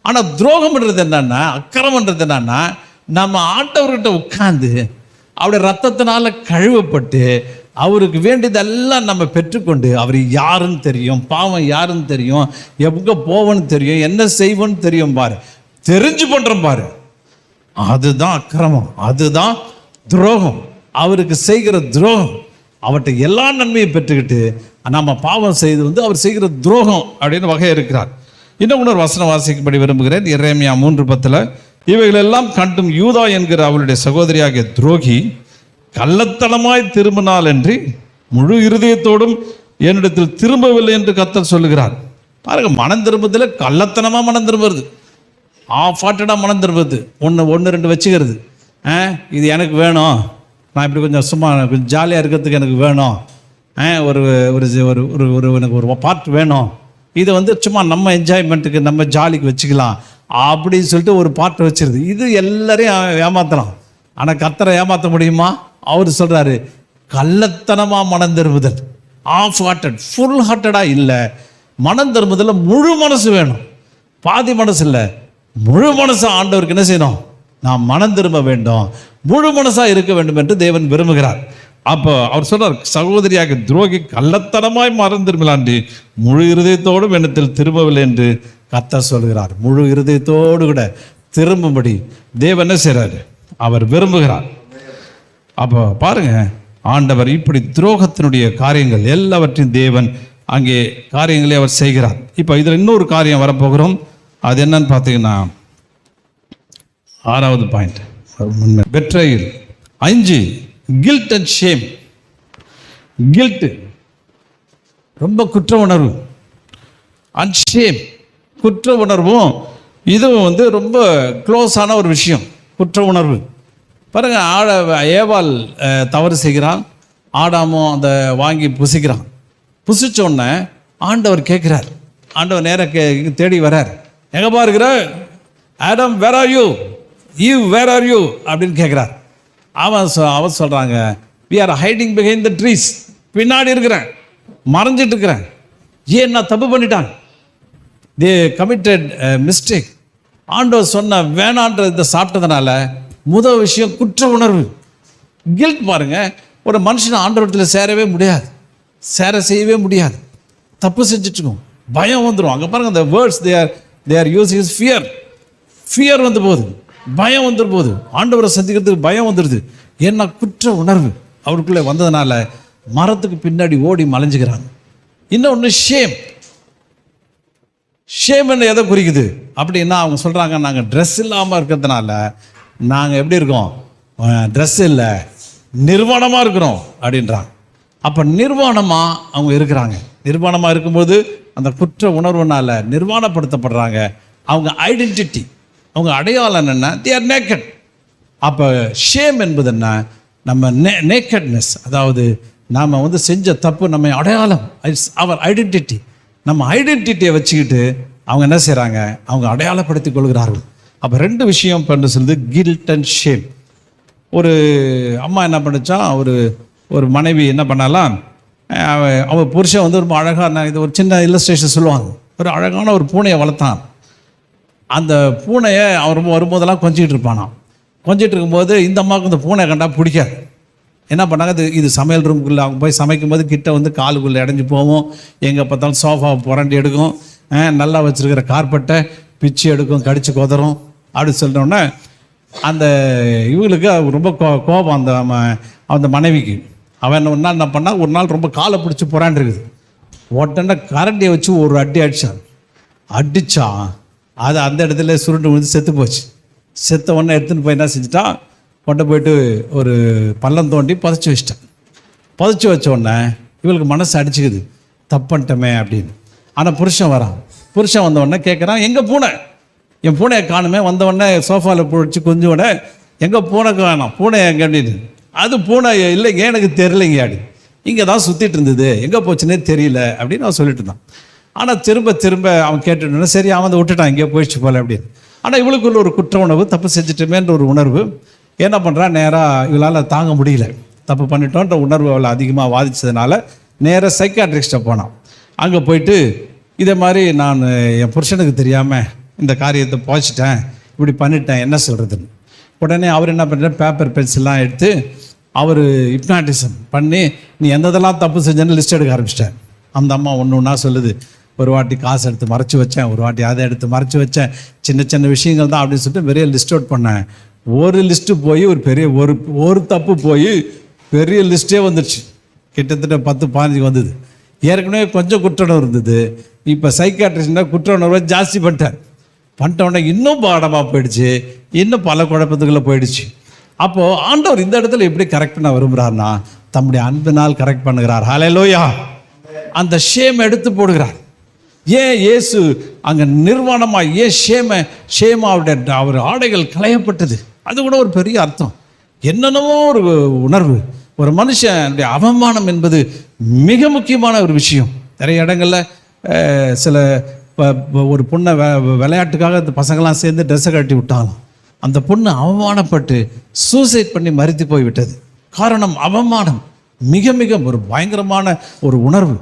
Speaker 2: ஆனால் துரோகம்ன்றது என்னன்னா, அக்கிரமன்றது என்னன்னா, நம்ம ஆண்டவர்கிட்ட உட்கார்ந்து அவருடைய ரத்தத்தினால கழுவப்பட்டு அவருக்கு வேண்டியதெல்லாம் நம்ம பெற்றுக்கொண்டு அவர் யாருன்னு தெரியும், பாவம் யாருன்னு தெரியும், எங்கே போவோன்னு தெரியும், என்ன செய்வோன்னு தெரியும் பாரு, தெரிஞ்சு பண்ணுறோம் பாரு, அதுதான் அக்கிரமம், அதுதான் துரோகம். அவருக்கு செய்கிற துரோகம். அவர்கிட்ட எல்லா நன்மையை பெற்றுக்கிட்டு நம்ம பாவம் செய்து வந்து அவர் செய்கிற துரோகம் அப்படின்னு வகை இருக்கிறார். இன்னும் ஒரு வசனம் வாசிக்கும்படி விரும்புகிறேன். எரேமியா 3:10 இவைகளெல்லாம் கண்டும் யூதா என்கிற அவளுடைய சகோதரியாகிய துரோகி கள்ளத்தனமாய் திரும்பினாள் என்று முழு இருதயத்தோடும் என்னிடத்தில் திரும்பவில்லை என்று கர்த்தர் சொல்லுகிறார். பாருங்க, மனம் திரும்புதில் கள்ளத்தனமாக மனம் திரும்புறது, ஆஃப் ஹார்ட்டடாக மனம் திரும்புறது, ஒன்று ரெண்டு வச்சுக்கிறது. இது எனக்கு வேணும், நான் இப்படி கொஞ்சம் சும்மா கொஞ்சம் ஜாலியாக இருக்கிறதுக்கு எனக்கு வேணும், ஒரு ஒரு ஒரு எனக்கு ஒரு பார்ட் வேணும், இதை வந்து சும்மா நம்ம என்ஜாய்மெண்ட்டுக்கு நம்ம ஜாலிக்கு வச்சுக்கலாம் அப்படின்னு சொல்லிட்டு ஒரு பார்ட் வச்சிருது. இது எல்லாரையும் ஏமாத்தலாம். ஆனால் கர்த்தரை ஏமாற்ற முடியுமா? அவர் சொல்கிறாரு, கள்ளத்தனமாக மனம் திரும்புதல், ஆஃப் ஹார்ட்டட், ஃபுல் ஹார்ட்டடாக இல்லை, மனம் திரும்புதல் முழு மனசு வேணும், பாதி மனசு இல்லை, முழு மனசு ஆண்டவருக்கு என்ன செய்யணும்? நாம் மனம் திரும்ப வேண்டும், முழு மனசாக இருக்க வேண்டும் என்று தேவன் விரும்புகிறார். அப்போ அவர் சொல்றார், சகோதரியாக துரோகி கள்ளத்தனமாய் மனம் திரும்பலாண்டி முழு இருதயத்தோடும் எண்ணத்தில் திரும்பவில்லை என்று கர்த்தர் சொல்கிறார். முழு இருதயத்தோடு கூட திரும்பும்படி தேவன் என்ன செய்கிறார்? அவர் விரும்புகிறார். அப்போ பாருங்க, ஆண்டவர் இப்படி துரோகத்தினுடைய காரியங்கள் எல்லாவற்றையும் தேவன் அங்கே காரியங்களை அவர் செய்கிறார். இப்போ இதில் இன்னொரு காரியம் வரப்போகிறோம். அது என்னன்னு பார்த்தீங்கன்னா 6வது point, betrayal. 5 guilt and shame. Guilt ரொம்ப குற்ற உணர்வு, அண்ட் ஷேம் குற்ற உணர்வும் இதுவும் வந்து ரொம்ப க்ளோஸான ஒரு விஷயம். குற்ற உணர்வு பாருங்க, ஏவாள் தவறு செய்கிறான், ஆடாமும் அந்த வாங்கி புசிக்கிறான். புசிச்ச உடனே ஆண்டவர் கேட்குறார், ஆண்டவர் நேராக தேடி வரார், எங்கே பாருக்கிற Adam, where are you, Eve where are you அப்படின்னு கேட்குறார். அவன் சொல்கிறாங்க, we are hiding behind the trees, பின்னாடி இருக்கிறேன், மறைஞ்சிட்டு இருக்கிறேன். ஏன் நான் தப்பு பண்ணிட்டாங்க, தே கமிட்டட் மிஸ்டேக். ஆண்டவர் சொன்ன வேணான்ற இதை சாப்பிட்டதுனால முதல் விஷயம் குற்ற உணர்வு, கில்ட். பாருங்க, ஒரு மனுஷனை ஆண்டவரத்தில் சேரவே முடியாது, செய்யவே முடியாது, தப்பு செஞ்சுட்ருக்கோம், பயம் வந்துடும். அங்கே பாருங்கள், அந்த words they are using is fear. Fear வந்து போகுது, பயம் வந்துடும் போது, ஆண்டவரை சந்திக்கிறதுக்கு பயம் வந்துடுது. ஏன்னா குற்ற உணர்வு அவருக்குள்ளே வந்ததுனால மரத்துக்கு பின்னாடி ஓடி மலைஞ்சுக்கிறாங்க. இன்னொன்று ஷேம். ஷேம் என்ன எதை குறிக்குது அப்படின்னா, அவங்க சொல்கிறாங்க, நாங்கள் ட்ரெஸ் இல்லாமல் இருக்கிறதுனால நாங்கள் எப்படி இருக்கோம், ட்ரெஸ் இல்லை, நிர்வாணமாக இருக்கிறோம் அப்படின்றாங்க. அப்போ நிர்வாணமாக அவங்க இருக்கிறாங்க. நிர்வாணமாக இருக்கும்போது அந்த குற்ற உணர்வுனால நிர்வாணப்படுத்தப்படுறாங்க. அவங்க ஐடென்டிட்டி, அவங்க அடையாளம் என்னென்னா, தே ஆர் நேக்கட். அப்போ ஷேம் என்பது என்ன, நம்ம நேக்கட்னஸ், அதாவது நாம் வந்து செஞ்ச தப்பு நம்ம அடையாளம், இட்ஸ் அவர் ஐடென்டிட்டி. நம்ம ஐடென்டிட்டியை வச்சுக்கிட்டு அவங்க என்ன செய்கிறாங்க, அவங்க அடையாளப்படுத்தி கொள்கிறார்கள். அப்போ 2 விஷயம் பண்ணு சொல்லுது, கில்ட் அண்ட் ஷேம். ஒரு அம்மா என்ன பண்ணிச்சா, ஒரு மனைவி என்ன பண்ணாலாம், அவள் புருஷன் வந்து ரொம்ப அழகாக, இது ஒரு சின்ன இல்லஸ்ட்ரேஷன் சொல்லுவாங்க, ஒரு அழகான ஒரு பூனையை வளர்த்தான். அந்த பூனையை அவன் வரும்போதெல்லாம் கொஞ்சிக்கிட்டு இருப்பானான். கொஞ்சிட்டு இருக்கும்போது இந்த அம்மாவுக்கு இந்த பூனை கண்டா பிடிக்காது. என்ன பண்ணாங்க, இது சமையல் ரூமுக்குள்ளே அவங்க போய் சமைக்கும்போது கிட்ட வந்து காலுக்குள்ளே இடைஞ்சி போவோம், எங்கே பார்த்தாலும் சோஃபாவை புரண்டி எடுக்கும், நல்லா வச்சுருக்கிற கார்பெட்டை பிச்சு எடுக்கும், கடிச்சு கொதரும். அப்படி சொல்லிட்டோன்னே அந்த இவங்களுக்கு ரொம்ப கோபம் அந்த மனைவிக்கு. அவன் ஒரு நாள் என்ன பண்ணால், ஒரு நாள் ரொம்ப காலை பிடிச்சி புறாண்டிருக்குது. உடனே கரண்டியை வச்சு ஒரு அடி அடித்தான். அது அந்த இடத்துல சுருண்டு விழுந்து செத்து போச்சு. செத்த உடனே எடுத்துன்னு போய் என்ன செஞ்சுட்டான், கொண்டு போயிட்டு ஒரு பள்ளம் தோண்டி புதைச்சி வச்சிட்டான். புதைச்சி வச்ச உடனே இவளுக்கு மனசு அடிச்சுக்குது, தப்பன்ட்டமே அப்படின்னு. ஆனால் புருஷன் வரான். புருஷன் வந்த உடனே கேட்குறான், எங்கே பூனை, என் பூனையை காணுமே. வந்த உடனே சோஃபாவில் பிடிச்சி கொஞ்சம் உடனே, எங்கே பூனைக்கு வேணாம், பூனை எங்கே அப்படின்னு. அது பூனை இல்லைங்க, எனக்கு தெரிலைங்க அப்படி. இங்கே தான் சுற்றிட்டு இருந்தது, எங்கே போச்சுன்னே தெரியல அப்படின்னு அவன் சொல்லிட்டு இருந்தான். ஆனால் திரும்ப திரும்ப அவன் கேட்டுட்டோன்னா சரி அவன் அதை விட்டுட்டான், எங்கேயோ போயிடுச்சு போல அப்படின்னு. ஆனால் இவளுக்குள்ள ஒரு குற்ற உணர்வு, தப்பு செஞ்சுட்டோமேன்ற ஒரு உணர்வு. என்ன பண்ணுறான், நேராக இவளால் தாங்க முடியல, தப்பு பண்ணிட்டோன்ற உணர்வு அவளை அதிகமாக பாதித்ததுனால நேராக சைக்காட்ரிஸ்ட்டை போனான். அங்கே போயிட்டு இதே மாதிரி நான் என் புருஷனுக்கு தெரியாமல் இந்த காரியத்தை போச்சிட்டேன், இப்படி பண்ணிட்டேன், என்ன சொல்கிறதுன்னு. உடனே அவர் என்ன பண்ணுறாரு, பேப்பர் பென்சில்லாம் எடுத்து அவர் ஹிப்னாட்டிசம் பண்ணி நீ எந்ததெல்லாம் தப்பு செஞ்சேன்னு லிஸ்ட் எடுக்க ஆரம்பிச்சிட்டேன். அந்த அம்மா ஒன்று ஒன்றா சொல்லுது, ஒரு வாட்டி காசு எடுத்து மறைச்சி வச்சேன், ஒரு வாட்டி அதை எடுத்து மறைச்சி வச்சேன், சின்ன சின்ன விஷயங்கள் தான் அப்படின்னு சொல்லிட்டு பெரிய லிஸ்ட் அவுட் பண்ணேன். ஒரு லிஸ்ட்டு போய் ஒரு பெரிய ஒரு தப்பு போய் பெரிய லிஸ்ட்டே வந்துடுச்சு, கிட்டத்தட்ட 10-15 வந்தது. ஏற்கனவே கொஞ்சம் குற்ற உணர்வு இருந்தது, இப்போ சைக்காட்ரிஸ்ட்னா குற்ற உணர்வை ஜாஸ்தி பண்ணிட்டோன்னே இன்னும் பாடமாக போயிடுச்சு, இன்னும் பல குழப்பத்துக்குள்ளே போயிடுச்சு. அப்போது ஆண்டவர் இந்த இடத்துல எப்படி கரெக்ட் பண்ண விரும்புகிறார்னா தம்முடைய அன்பினால் கரெக்ட் பண்ணுகிறார். ஹல்லேலூயா. அந்த ஷேம் எடுத்து போடுகிறார். ஏன் இயேசு அங்கே நிர்வாணமாக ஏன் ஷேமாவுடைய அவர் ஆடைகள் களையப்பட்டது, அது கூட ஒரு பெரிய அர்த்தம். என்னென்னவோ ஒரு உணர்வு, ஒரு மனுஷனுடைய அவமானம் என்பது மிக முக்கியமான ஒரு விஷயம். நிறைய இடங்களில் சில ஒரு பொண்ணை விளையாட்டுக்காக இந்த பசங்களாம் சேர்ந்து ட்ரெஸ்ஸை கட்டி விட்டாலும் அந்த பொண்ணு அவமானப்பட்டு சூசைட் பண்ணி மரித்து போய்விட்டது. காரணம் அவமானம். மிக மிக ஒரு பயங்கரமான ஒரு உணர்வு.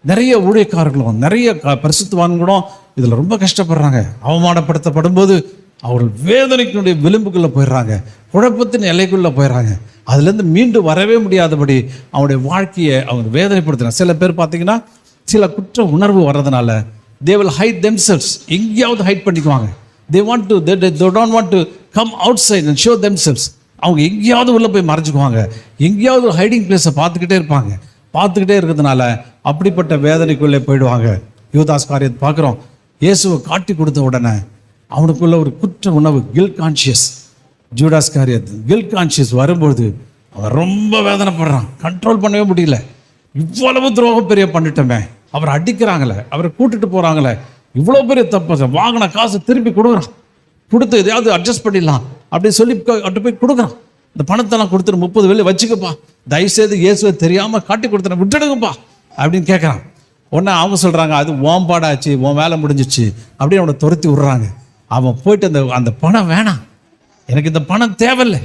Speaker 2: நிறைய ஊழியக்காரர்களும் நிறைய பரிசுத்தவான்களும் இதில் ரொம்ப கஷ்டப்படுறாங்க. அவமானப்படுத்தப்படும் போது அவர்கள் வேதனைக்குடைய விளிம்புக்குள்ளே போயிடுறாங்க, குழப்பத்தின் எல்லைக்குள்ளே போயிடுறாங்க. அதுலேருந்து மீண்டு வரவே முடியாதபடி அவனுடைய வாழ்க்கையை அவங்க வேதனைப்படுத்துகிறாங்க. சில பேர் பார்த்தீங்கன்னா சில குற்ற உணர்வு வர்றதுனால they will hide themselves, எங்கேயாவது ஹைட் பண்ணிக்குவாங்க. they don't want to come outside and show themselves. அவங்க எங்கேயாவது உள்ளே போய் மறைச்சிக்குவாங்க, எங்கேயாவது ஒரு ஹைடிங் பிளேஸை பார்த்துக்கிட்டே இருப்பாங்க. பார்த்துக்கிட்டே இருக்கிறதுனால அப்படிப்பட்ட வேதனைக்குள்ளே போயிடுவாங்க. யூதாஸ் காரியத்தை பார்க்குறோம். இயேசுவை காட்டி கொடுத்த உடனே அவனுக்குள்ள ஒரு குற்ற உணர்வு, கில்ட் கான்ஷியஸ். ஜூடாஸ் காரியத்து கில்ட் கான்ஷியஸ் வரும்பொழுது அவன் ரொம்ப வேதனைப்படுறான், கண்ட்ரோல் பண்ணவே முடியல. இவ்வளவு துரோகம் பெரிய பண்ணிட்டோமே, அவரை அடிக்கிறாங்களே, அவரை கூட்டிட்டு போகிறாங்களே, இவ்வளோ பெரிய தப்பு, வாங்கின காசு திருப்பி கொடுக்குறான், கொடுத்து எதையாவது அட்ஜஸ்ட் பண்ணிடலாம் அப்படின்னு சொல்லி அட்டு போய் கொடுக்குறான். இந்த பணத்தெல்லாம் கொடுத்துட்டு 30 வெள்ளி வச்சுக்கப்பா, தயவுசெய்து இயேசுவை தெரியாமல் காட்டி கொடுத்துன விட்டுடுங்கப்பா அப்படின்னு கேட்குறான். உடனே அவங்க சொல்கிறாங்க அது ஓம்பாடாச்சு, உன் வேலை முடிஞ்சிச்சு அப்படின்னு அவனை துரத்தி விட்றாங்க. அவன் போயிட்டு அந்த பணம் வேணாம், எனக்கு இந்த பணம் தேவையில்லை,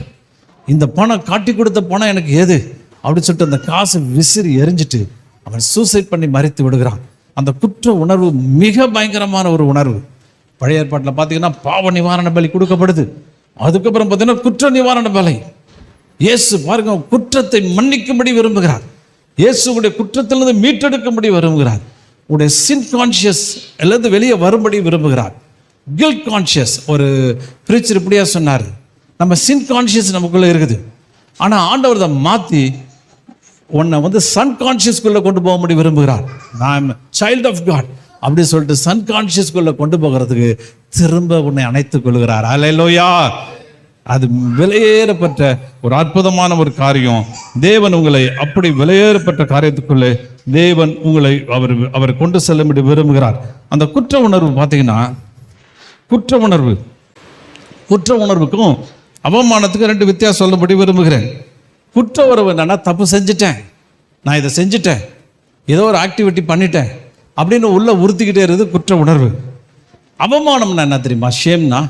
Speaker 2: இந்த பணம் காட்டி கொடுத்த பணம் எனக்கு எது அப்படின்னு சொல்லிட்டு அந்த காசை விசிறி எரிஞ்சிட்டு அவன் சூசைட் பண்ணி மறித்து விடுகிறான். அந்த குற்ற உணர்வு மிக பயங்கரமான ஒரு உணர்வு. பழைய ஏற்பாட்டில் பார்த்தீங்கன்னா பாவ நிவாரண பலி கொடுக்கப்படுது. அதுக்கப்புறம் பார்த்தீங்கன்னா குற்ற நிவாரண பலி. இயேசு பாருங்க குற்றத்தை மன்னிக்கும்படி விரும்புகிறார், இயேசுடைய குற்றத்திலிருந்து மீட்டெடுக்கும்படி விரும்புகிறார், உடைய சின் கான்ஷியஸ் அல்லது வெளியே வரும்படி விரும்புகிறார். கில்ட் கான்ஷியஸ் ஒரு பிரீச்சர் இப்படியா சொன்னார், நம்ம சின் கான்ஷியஸ் நமக்குள்ளே இருக்குது, ஆனால் ஆண்டவர் அதை மாற்றி உன்னை சன் கான்ஷியஸ்குள்ளே கொண்டு போகும்படி விரும்புகிறார். நான் சைல்ட் ஆஃப் காட் அப்படி சொல்லிட்டு சன் கான்ஷியஸ்குள்ளே கொண்டு போகிறதுக்கு திரும்ப உன்னை அணைத்துக் கொள்கிறார். அல்லேலூயா. அது விலையேறப்பட்ட ஒரு அற்புதமான ஒரு காரியம். தேவன் உங்களை அப்படி விலையேறப்பட்ட காரியத்துக்குள்ளே தேவன் உங்களை அவர் கொண்டு செல்லும்படி விரும்புகிறார். அந்த குற்ற உணர்வு பார்த்தீங்கன்னா, குற்ற உணர்வுக்கும் அவமானத்துக்கும் 2 வித்தியாசம் சொல்லும்படி விரும்புகிறேன். குற்ற உணர்வு என்னன்னா, தப்பு செஞ்சுட்டேன், நான் இதை செஞ்சுட்டேன், ஏதோ ஒரு ஆக்டிவிட்டி பண்ணிட்டேன் அப்படின்னு உள்ள உறுத்திக்கிட்டே இருக்குது குற்ற உணர்வு. அவமானம்னா என்ன தெரியுமா? ஷேம்னா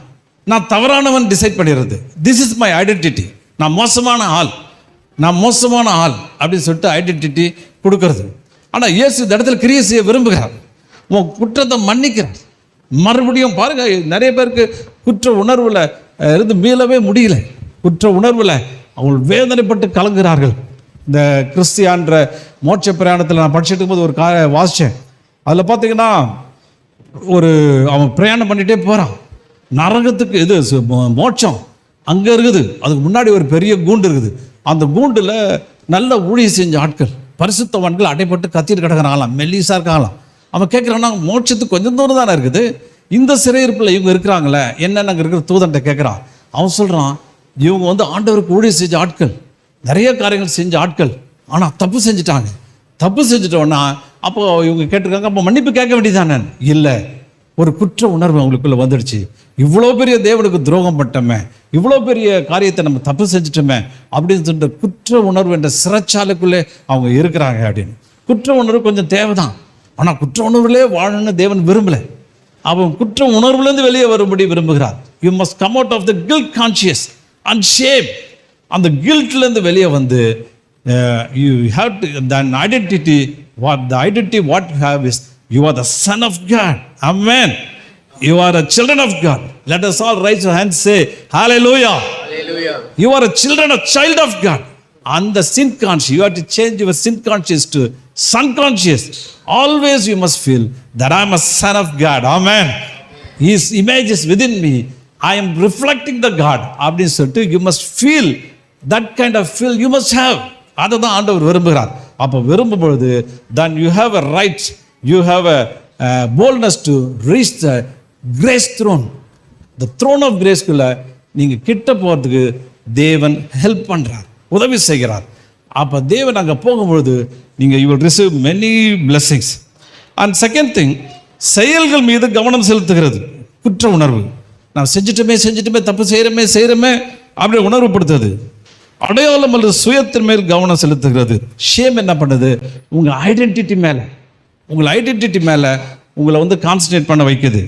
Speaker 2: நான் தவறானவன் டிசைட் பண்ணிடுறது. திஸ் இஸ் மை ஐடென்டிட்டி, நான் மோசமான ஆள் அப்படின்னு சொல்லிட்டு ஐடென்டிட்டி கொடுக்கறது. ஆனால் இயேசு இந்த இடத்துல கிரியை செய்ய விரும்புகிறார், உன் குற்றத்தை மன்னிக்கிறார். மறுபடியும் பாருங்க, நிறைய பேருக்கு குற்ற உணர்வில் இருந்து மீளவே முடியல. குற்ற உணர்வில் அவங்க வேதனைப்பட்டு கலங்குகிறார்கள். இந்த கிறிஸ்தியான்ற மோட்ச பிரயாணத்தில் நான் படிச்சுட்டு இருக்கும்போது ஒரு வாசித்தேன். அதில் பார்த்தீங்கன்னா அவன் பிரயாணம் பண்ணிகிட்டே போகிறான், நரகத்துக்கு இது மோட்சம் அங்கே இருக்குது, அதுக்கு முன்னாடி ஒரு பெரிய கூண்டு இருக்குது. அந்த கூண்டில் நல்ல ஊழியம் செஞ்ச ஆட்கள், பரிசுத்தவான்கள் அடைப்பட்டு கத்திட்டு கிடக்கிறாங்களாம், மெல்லிஸாக இருக்காங்களாம். அவன் கேட்குறான்னா மோட்சத்துக்கு கொஞ்சம் தூரம் தானே இருக்குது, இந்த சிறையிருப்பில் இவங்க இருக்கிறாங்களே என்னென்ன அங்கே இருக்கிற தூதன்ட்ட கேட்குறான். அவன் சொல்கிறான், இவங்க ஆண்டவருக்கு ஊழியம் செஞ்ச ஆட்கள், நிறைய காரியங்கள் செஞ்ச ஆட்கள், ஆனால் தப்பு செஞ்சுட்டாங்க. தப்பு செஞ்சுட்டோன்னா அப்போ இவங்க கேட்டிருக்காங்க, அப்போ மன்னிப்பு கேட்க வேண்டியதானே? இல்லை, ஒரு குற்ற உணர்வு அவங்களுக்குள்ள வந்துடுச்சு. இவ்வளோ பெரிய தேவனுக்கு துரோகம் பட்டோமே, இவ்வளோ பெரிய காரியத்தை நம்ம தப்பு செஞ்சுட்டோமே அப்படின்னு சொல்லிட்டு குற்ற உணர்வு என்ற சிறைச்சாலைக்குள்ளே அவங்க இருக்கிறாங்க அப்படின்னு. குற்ற உணர்வு கொஞ்சம் தேவைதான், ஆனால் குற்ற உணர்வுலே வாழணும்னு தேவன் விரும்பலை. அவன் குற்ற உணர்வுலேருந்து வெளியே வரும்படி விரும்புகிறார். You must come out of the guilt conscious and shame. அந்த கில்ட்லேருந்து வெளியே வந்து யூ ஹேவ் டு தன் identity. the identity what you have is you are the son of God. Amen. You are a children of God. Let us all raise our hands, say hallelujah.
Speaker 1: Hallelujah.
Speaker 2: You are a child of God. And the sin conscious, you have to change your sin conscious to son conscious. Always you must feel that I am a son of God. Amen. His image is within me. I am reflecting the God. அப்படின்னு சொல்லிட்டு you must feel that kind of feel you must have. அதை தான் ஆண்டவர் விரும்புகிறார். அப்போ விரும்பும் பொழுது then you have a right, you have a boldness to reach the grace throne. the throne of graceக்குள்ள நீங்கள் கிட்ட போகிறதுக்கு தேவன் ஹெல்ப் பண்ணுறார், உதவி செய்கிறார். அப்போ தேவன் அங்கே போகும்பொழுது நீங்கள் you will receive many blessings. And second thing, செயல்கள் மீது கவனம் செலுத்துகிறது. குற்ற உணர்வு, நான் செஞ்சுட்டுமே தப்பு செய்கிறோமே அப்படி உணர்வுப்படுத்துறது. அடையாளம் அல்லது சுயத்தின் மேல் கவனம் செலுத்துகிறது. ஷேம் என்ன பண்ணுது, உங்கள் ஐடென்டிட்டி மேலே உங்களை வந்து கான்சன்ட்ரேட் பண்ண வைக்குது.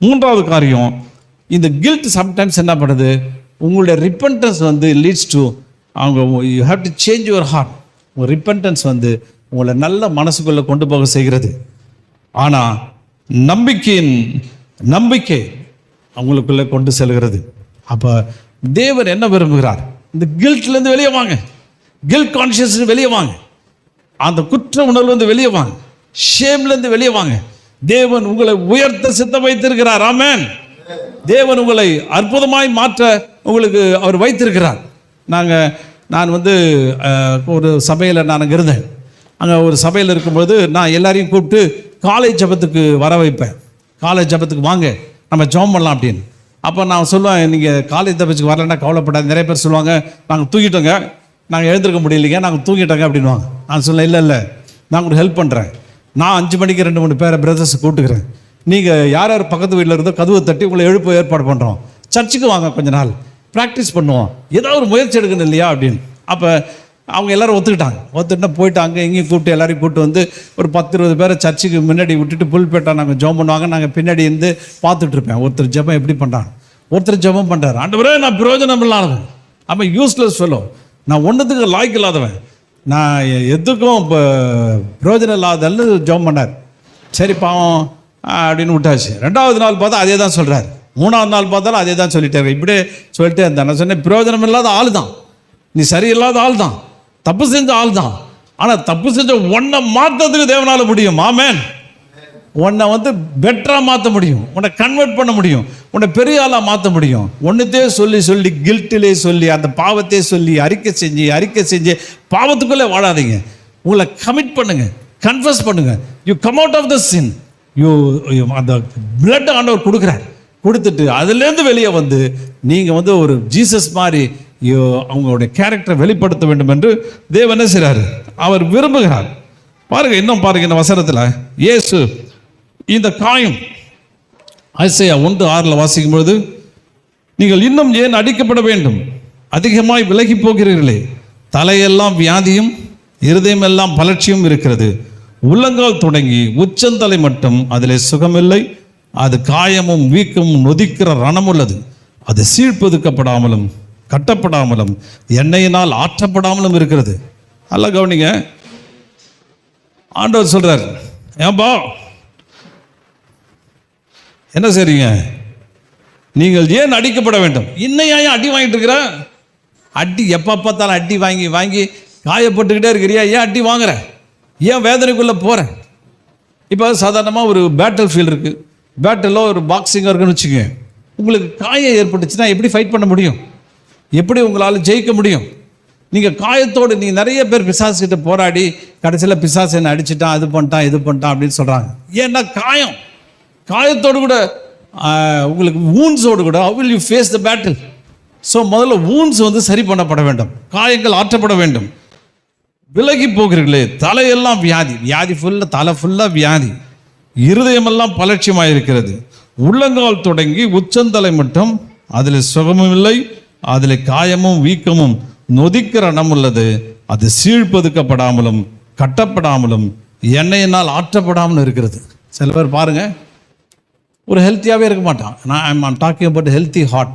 Speaker 2: மூன்றாவது காரியம், இந்த கில்ட் சம்டைம்ஸ் என்ன பண்ணுது, உங்களுடைய ரிப்பன்டன்ஸ் வந்து லீட்ஸ் டு அவங்க you have to change your heart. உங்கள் ரிப்பன்டன்ஸ் வந்து உங்களை நல்ல மனசுக்குள்ளே கொண்டு போக செய்கிறது. ஆனால் நம்பிக்கை அவங்களுக்குள்ளே கொண்டு செல்கிறது. அப்போ தேவன் என்ன விரும்புகிறார், இந்த கில்ட்லேருந்து வெளியே வாங்க, கில்ட் கான்ஷியஸ் வெளியே வாங்க, அந்த குற்ற உணர்வுலேருந்து வெளியே வாங்க, ஷேம்லேருந்து வெளியே வாங்க. தேவன் உங்களை உயர்த்த சித்தம் வைத்திருக்கிறார். ஆமென். தேவன் உங்களை அற்புதமாய் மாற்ற உங்களுக்கு அவர் வைத்திருக்கிறார். நான் வந்து ஒரு சபையில் நான் அங்கே இருந்தேன். அங்கே ஒரு சபையில் இருக்கும்போது நான் எல்லாரையும் கூப்பிட்டு காலேஜ் ஜபத்துக்கு வர வைப்பேன். காலேஜ் ஜபத்துக்கு வாங்க, நம்ம ஜெபம் பண்ணலாம் அப்படின்னு. அப்போ நான் சொல்லுவேன், நீங்கள் காலேஜ் ஜபத்துக்கு வரலன்னா கவலைப்படாது. நிறைய பேர் சொல்லுவாங்க, நாங்கள் தூங்கிட்டோங்க, நாங்கள் எழுந்திருக்க முடியலைங்க, நாங்கள் தூங்கிட்டோங்க அப்படின்வாங்க. நான் சொல்ல இல்லை, நான் உங்களுக்கு ஹெல்ப் பண்ணுறேன். நான் 5 மணிக்கு 2-3 பேரை பிரதர்ஸை கூப்பிட்டுக்கிறேன். நீங்கள் யார் பக்கத்து வீட்டில் இருந்தோ கதவை தட்டி உங்களை எழுப்ப ஏற்பாடு பண்ணுறோம். சர்ச்சுக்கு வாங்க, கொஞ்ச நாள் ப்ராக்டிஸ் பண்ணுவோம், ஏதாவது ஒரு முயற்சி எடுக்கணும் இல்லையா அப்படின்னு. அப்போ அவங்க எல்லோரும் ஒத்துக்கிட்டு போயிட்டு அங்கே இங்கேயும் கூப்பிட்டு எல்லாரையும் கூப்பிட்டு வந்து ஒரு 10-20 பேரை சர்ச்சுக்கு முன்னாடி விட்டுட்டு புல்பேட்டா நாங்கள் ஜெபம் பண்ணுவாங்க. நாங்கள் பின்னாடி இருந்து பார்த்துட்ருப்பேன். ஒருத்தர் ஜெபம் எப்படி பண்ணுறாங்க, ஒருத்தர் ஜெபம் பண்ணுறாரு, ஆண்டவரே நான் பிரயோஜனம் இல்லாதவன், அப்போ யூஸ்லெஸ் ஃபெல்லோ, நான் ஒன்றுத்துக்கு லாய்க்கு இல்லாதவன், நான் எதுக்கும் இப்போ பிரயோஜனம் இல்லாதன்னு ஜெபம் பண்ணார். சரி பாவம் அப்படின்னு விட்டாச்சு. 2வது நாள் பார்த்தா அதே தான் சொல்கிறார். 3வது நாள் பார்த்தாலும் அதே தான் சொல்லிட்டாரு. இப்படியே சொல்லிட்டே இருந்தேன். நான் சொன்னேன், பிரயோஜனம் இல்லாத ஆள் தான் நீ, சரியில்லாத ஆள் தான், தப்பு செஞ்ச ஆள் தான். ஆனால் தப்பு செஞ்ச உன்னை மாற்றத்துக்கு தேவனால் முடியும். ஆமென். உன்னை வந்து பெட்டராக மாற்ற முடியும், உன்னை கன்வெர்ட் பண்ண முடியும், உன்னை பெரிய ஆளாக மாற்ற முடியும். ஒன்றுத்தே சொல்லி கில்ட்டிலே சொல்லி அந்த பாவத்தையே சொல்லி அறிக்கை செஞ்சு பாவத்துக்குள்ளே வாழாதீங்க. உங்களை கமிட் பண்ணுங்க, கன்ஃபஸ் பண்ணுங்க. You come out of the sin. அந்த பிளட் ஆண்டவர் கொடுத்துட்டு அதுலேருந்து வெளியே வந்து நீங்கள் வந்து ஒரு ஜீசஸ் மாதிரி அவங்களுடைய கேரக்டரை வெளிப்படுத்த வேண்டும் என்று தேவன் என்ன செய்கிறாரு, அவர் விரும்புகிறார். பாருங்க, இன்னும் பாருங்க, இந்த வசனத்தில் இயேசு இந்த காயம் ஐசையா 1:6 வாசிக்கும் பொழுது, நீங்கள் இன்னும் ஏன் அடிக்கப்பட வேண்டும், அதிகமாய் விலகி போகிறீர்களே, தலையெல்லாம் வியாதியும் இருதயமெல்லாம் பலட்சியும் இருக்கிறது, உள்ளங்கால் தொடங்கி உச்சந்தலை மட்டும் அதிலே சுகமில்லை, அது காயமும் வீக்கமும் நொதிக்கிற ரணம் உள்ளது, அது சீழ்பதுக்கப்படாமலும் கட்டப்படாமலும் எண்ணெயினால் ஆற்றப்படாமலும் இருக்கிறது. நல்லா கவனிங்க, ஆண்டவர் சொல்றார், ஏன்பா என்ன செய்றீங்க, நீங்கள் ஏன் அடிக்கப்பட வேண்டும், இன்னையா அடி வாங்கிட்டு இருக்கிற, அடி எப்போ பார்த்தாலும் அடி வாங்கி வாங்கி காயப்பட்டுக்கிட்டே இருக்கிறியா, ஏன் அடி வாங்குற, ஏன் வேதனைக்குள்ளே போகிறேன். இப்போ சாதாரணமாக ஒரு பேட்டில் ஃபீல்டு இருக்குது, பேட்டிலில் ஒரு பாக்ஸிங்காக இருக்குன்னு வச்சுக்கோங்க. உங்களுக்கு காயம் ஏற்பட்டுச்சுன்னா எப்படி ஃபைட் பண்ண முடியும், எப்படி உங்களால் ஜெயிக்க முடியும்? நீங்கள் காயத்தோடு நீங்கள் நிறைய பேர் பிசாசுக்கிட்ட போராடி கடைசியில் பிசாசு என்ன அடிச்சுட்டான், அது பண்ணிட்டான் இது பண்ணிட்டான் அப்படின்னு சொல்கிறாங்க. ஏன்னா காயத்தோடு கூட உங்களுக்கு வூன்ஸோடு கூட how will you face the battle? So முதல்ல வூன்ஸ் வந்து சரி பண்ணப்பட வேண்டும், காயங்கள் ஆற்றப்பட வேண்டும். விலகி போகிறீர்களே, தலையெல்லாம் வியாதி ஃபுல்லாக, தலை ஃபுல்லாக வியாதி, இருதயமெல்லாம் பலட்சியமாக இருக்கிறது. உள்ளங்கால் தொடங்கி உச்சந்தலை மட்டும் அதில் சுகமும் இல்லை, அதில் காயமும் வீக்கமும் நொதிக்கிற இடம் உள்ளது. அது சீழ்பதுக்கப்படாமலும் கட்டப்படாமலும் எண்ணெயினால் ஆற்றப்படாமலும் இருக்கிறது. சில பேர் பாருங்க, ஒரு ஹெல்த்தியாகவே இருக்க மாட்டான். நான் டாக்கிங் அபவுட் ஹெல்த்தி ஹார்ட்.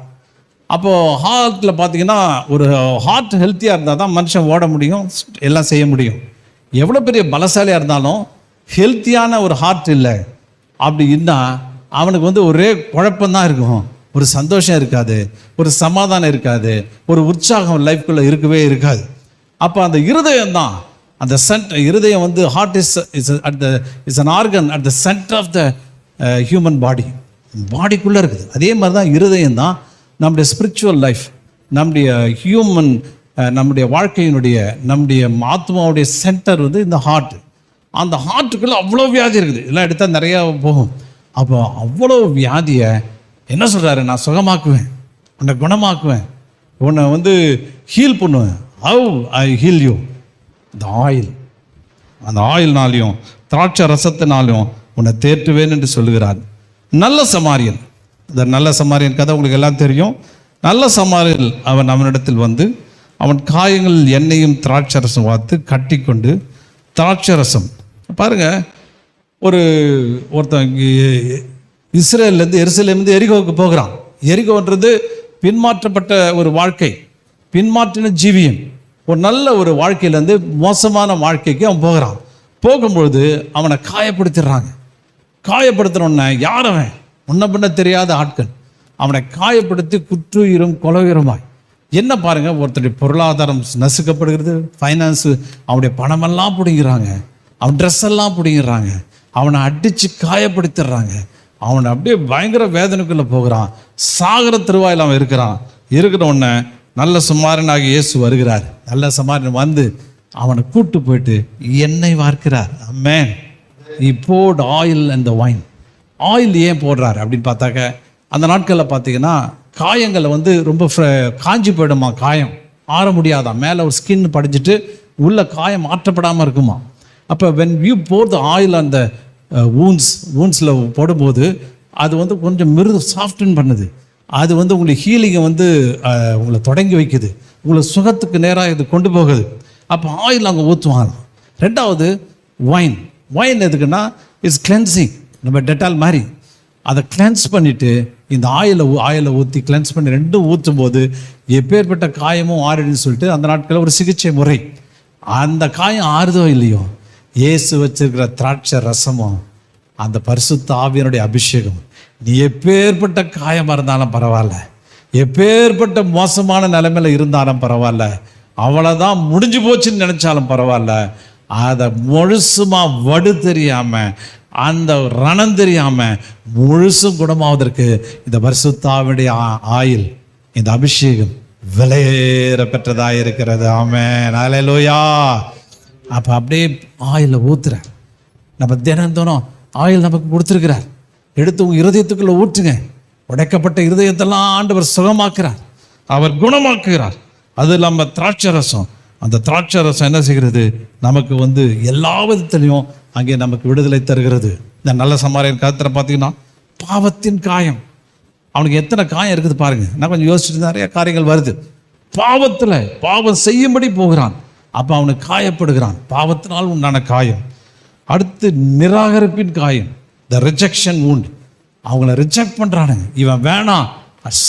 Speaker 2: அப்போது ஹார்ட்டில் பார்த்தீங்கன்னா, ஒரு ஹார்ட் ஹெல்த்தியாக இருந்தால் தான் மனுஷன் ஓட முடியும், எல்லாம் செய்ய முடியும். எவ்வளோ பெரிய பலசாலியாக இருந்தாலும் ஹெல்த்தியான ஒரு ஹார்ட் இல்லை அப்படின்னா அவனுக்கு வந்து ஒரே குழப்பம்தான் இருக்கும். ஒரு சந்தோஷம் இருக்காது, ஒரு சமாதானம் இருக்காது, ஒரு உற்சாகம் லைஃப்குள்ளே இருக்கவே இருக்காது. அப்போ அந்த இருதயம் தான் அந்த இருதயம் வந்து heart is an organ at the centre of the human பாடிக்குள்ளே இருக்குது. அதே மாதிரி தான் இருதயம் தான் நம்முடைய ஸ்பிரிச்சுவல் லைஃப், நம்முடைய ஹியூமன், நம்முடைய வாழ்க்கையினுடைய, நம்முடைய ஆத்மாவுடைய சென்டர் வந்து இந்த ஹார்ட். அந்த ஹார்ட்டுக்குள்ளே அவ்வளோ வியாதி இருக்குது. இதெல்லாம் எடுத்தால் நிறையா போகும். அப்போ அவ்வளோ வியாதியை என்ன சொல்கிறாரு, நான் சுகமாக்குவேன், உன்னை குணமாக்குவேன், உன்னை வந்து ஹீல் பண்ணுவேன். ஹவ் ஐ ஹீல் யூ, இந்த ஆயில், அந்த ஆயில்னாலையும் திராட்சை ரசத்தினாலையும் உன்னை தேற்றுவேன் என்று சொல்லுகிறார். நல்ல சமாரியன், இந்த நல்ல சமாரியன் கதை உங்களுக்கு எல்லாம் தெரியும். நல்ல சமாரியன் அவன் அவனிடத்தில் வந்து அவன் காயங்களில் எண்ணெயும் திராட்சை ரசம் வார்த்து கட்டி கொண்டு, திராட்சை ரசம் பாருங்கள், ஒருத்தன் இஸ்ரேல்லேருந்து எருசலேம்லேருந்து எரிகோவுக்கு போகிறான். எரிகோன்றது பின்மாற்றப்பட்ட ஒரு வாழ்க்கை, பின்மாற்றின ஜீவியம். ஒரு நல்ல ஒரு வாழ்க்கையிலேருந்து மோசமான வாழ்க்கைக்கு அவன் போகிறான். போகும்பொழுது அவனை காயப்படுத்திடுறாங்க. காயப்படுத்தினோடனே யார் அவன், முன்ன பின்ன தெரியாத ஆட்கள் அவனை காயப்படுத்தி குற்றுயிரும் கொலையுரமாய். என்ன பாருங்கள், ஒருத்தருடைய பொருளாதாரம் நசுக்கப்படுகிறது, ஃபைனான்ஸு, அவனுடைய பணமெல்லாம் பிடிங்கிறாங்க, அவன் ட்ரெஸ் எல்லாம் பிடிங்கிறாங்க, அவனை அடித்து காயப்படுத்திடுறாங்க. அவனை அப்படியே பயங்கர வேதனைக்குள்ளே போகிறான். சாகர திருவாயில் அவன் இருக்கிற உடனே நல்ல சமாரியனாகிய இயேசு வருகிறார். நல்ல சமாரியன் வந்து அவனை கூட்டு போயிட்டு எண்ணெய் வார்க்கிறார். ஆமென். He poured oil and the wine. Oil ஏன் போடுறார் அப்படின்னு பார்த்தாக்க, அந்த நாட்களில் பார்த்தீங்கன்னா காயங்களை வந்து ரொம்ப காஞ்சி போயிடுமா, காயம் ஆற முடியாதான், மேலே ஒரு ஸ்கின் படிச்சுட்டு உள்ள காயம் மாற்றப்படாமல் இருக்குமா. அப்போ when you pour the oil on the woundsல போடும்போது அது வந்து கொஞ்சம் சாஃப்டன் பண்ணுது. அது வந்து உங்களுக்கு ஹீலிங்கை வந்து உங்களை தொடங்கி வைக்குது, உங்களை சுகத்துக்கு நேராக இது கொண்டு போகுது. அப்போ ஆயில் அங்கே ஊற்றுவாங்க. ரெண்டாவது வைன் எதுக்குன்னா இட்ஸ் கிளென்சிங். நம்ம டெட்டால் மாதிரி அதை கிளென்ஸ் பண்ணிவிட்டு இந்த ஆயிலை ஊற்றி கிளென்ஸ் பண்ணி ரெண்டும் ஊற்றும் போது எப்பேற்பட்ட காயமும் ஆறிடுன்னு சொல்லிட்டு அந்த நாட்களில் ஒரு சிகிச்சை முறை. அந்த காயம் ஆறுதோ இல்லையோ, இயேசு வச்சிருக்கிற திராட்சை ரசமும் அந்த பரிசுத்த ஆவியனுடைய அபிஷேகம், நீ எப்பேற்பட்ட காயமாக இருந்தாலும் பரவாயில்ல, எப்பேற்பட்ட மோசமான நிலைமையில் இருந்தாலும் பரவாயில்ல, அவ்வளோதான் முடிஞ்சு போச்சுன்னு நினச்சாலும் பரவாயில்ல, அதை முழுசுமா வடு தெரியாமல், அந்த ரணம் தெரியாமல் முழுசும் குணமாவதற்கு இந்த பரிசுத்தாவினுடைய ஆயில், இந்த அபிஷேகம் விலையேற பெற்றதாக இருக்கிறது. ஆமென். ஹல்லேலூயா. அப்போ அப்படியே ஆயிலை ஊற்றுறார். நம்ம தினம் ஆயில் நமக்கு கொடுத்துருக்கிறார். எடுத்து உங்கள் இருதயத்துக்குள்ளே ஊற்றுங்க. உடைக்கப்பட்ட இருதயத்தெல்லாம் ஆண்டவர் சுகமாக்குறார், அவர் குணமாக்குகிறார். அது இல்லாமல் திராட்சை ரசம், அந்த திராட்சை ரசம் என்ன செய்கிறது, நமக்கு வந்து எல்லா விதத்திலையும் அங்கே நமக்கு விடுதலை தருகிறது. இந்த நல்ல சமாரியன் காலத்தில் பார்த்தீங்கன்னா பாவத்தின் காயம், அவனுக்கு எத்தனை காயம் இருக்குது பாருங்கள். நான் கொஞ்சம் யோசிச்சுட்டு நிறைய காரியங்கள் வருது. பாவம் செய்யும்படி போகிறான், அப்போ அவனுக்கு காயப்படுகிறான், பாவத்தினால் உண்டான காயம். அடுத்து நிராகரிப்பின் காயம், த ரிஜெக்ஷன் wound. அவங்கள ரிஜெக்ட் பண்ணுறானுங்க, இவன் வேணாம்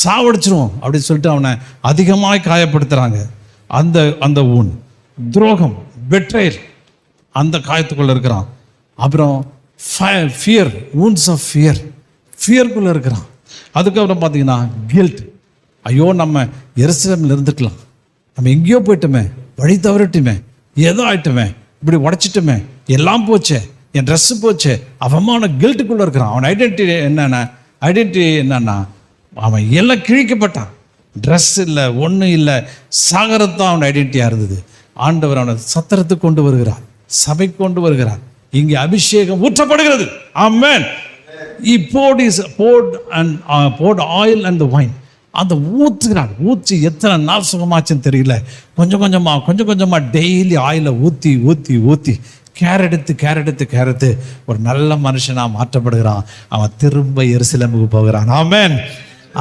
Speaker 2: சாவடிச்சிருவோம் அப்படின்னு சொல்லிட்டு அவனை அதிகமாக காயப்படுத்துகிறாங்க. அந்த wound. துரோகம், பெட்ரேல், அந்த காயத்துக்குள்ளே இருக்கிறான். அப்புறம் ஃபியர், wounds of ஃபியர்க்குள்ளே இருக்கிறான். அதுக்கப்புறம் பார்த்தீங்கன்னா கில்ட். ஐயோ, நம்ம எருசலேமில் இருந்துக்கலாம், நம்ம எங்கேயோ போயிட்டோமே, வழி தவறிட்டுமே, ஏதோ ஆயிட்டுமே, இப்படி உடைச்சிட்டுமே, எல்லாம் போச்சே, என் ட்ரெஸ்ஸு போச்சே, அவமான கில்ட்டுக்குள்ளே இருக்கிறான். அவன் ஐடென்டிட்டி என்னன்னா அவன் எல்லாம் கிழிக்கப்பட்டான். ட்ரெஸ் இல்லை, ஒன்றும் இல்லை, சாகரத்தான் அவன் ஐடென்டிட்டியாக இருந்தது. ஆண்டவர் அவனை சத்திரத்துக்கு கொண்டு வருகிறார், சபைக்கு கொண்டு வருகிறார். இங்கே அபிஷேகம் ஊற்றப்படுகிறது. ஆமென். He poured oil and the wine. அந்த ஊற்றுகிறார். ஊற்றி எத்தனை நாள் சுகமாச்சுன்னு தெரியல. கொஞ்சம் கொஞ்சமாக டெய்லி ஆயிலை ஊற்றி கேர் எடுத்து ஒரு நல்ல மனுஷனா மாற்றப்படுகிறான். அவன் திரும்ப எருசலேமுக்கு போகிறான். ஆமென்.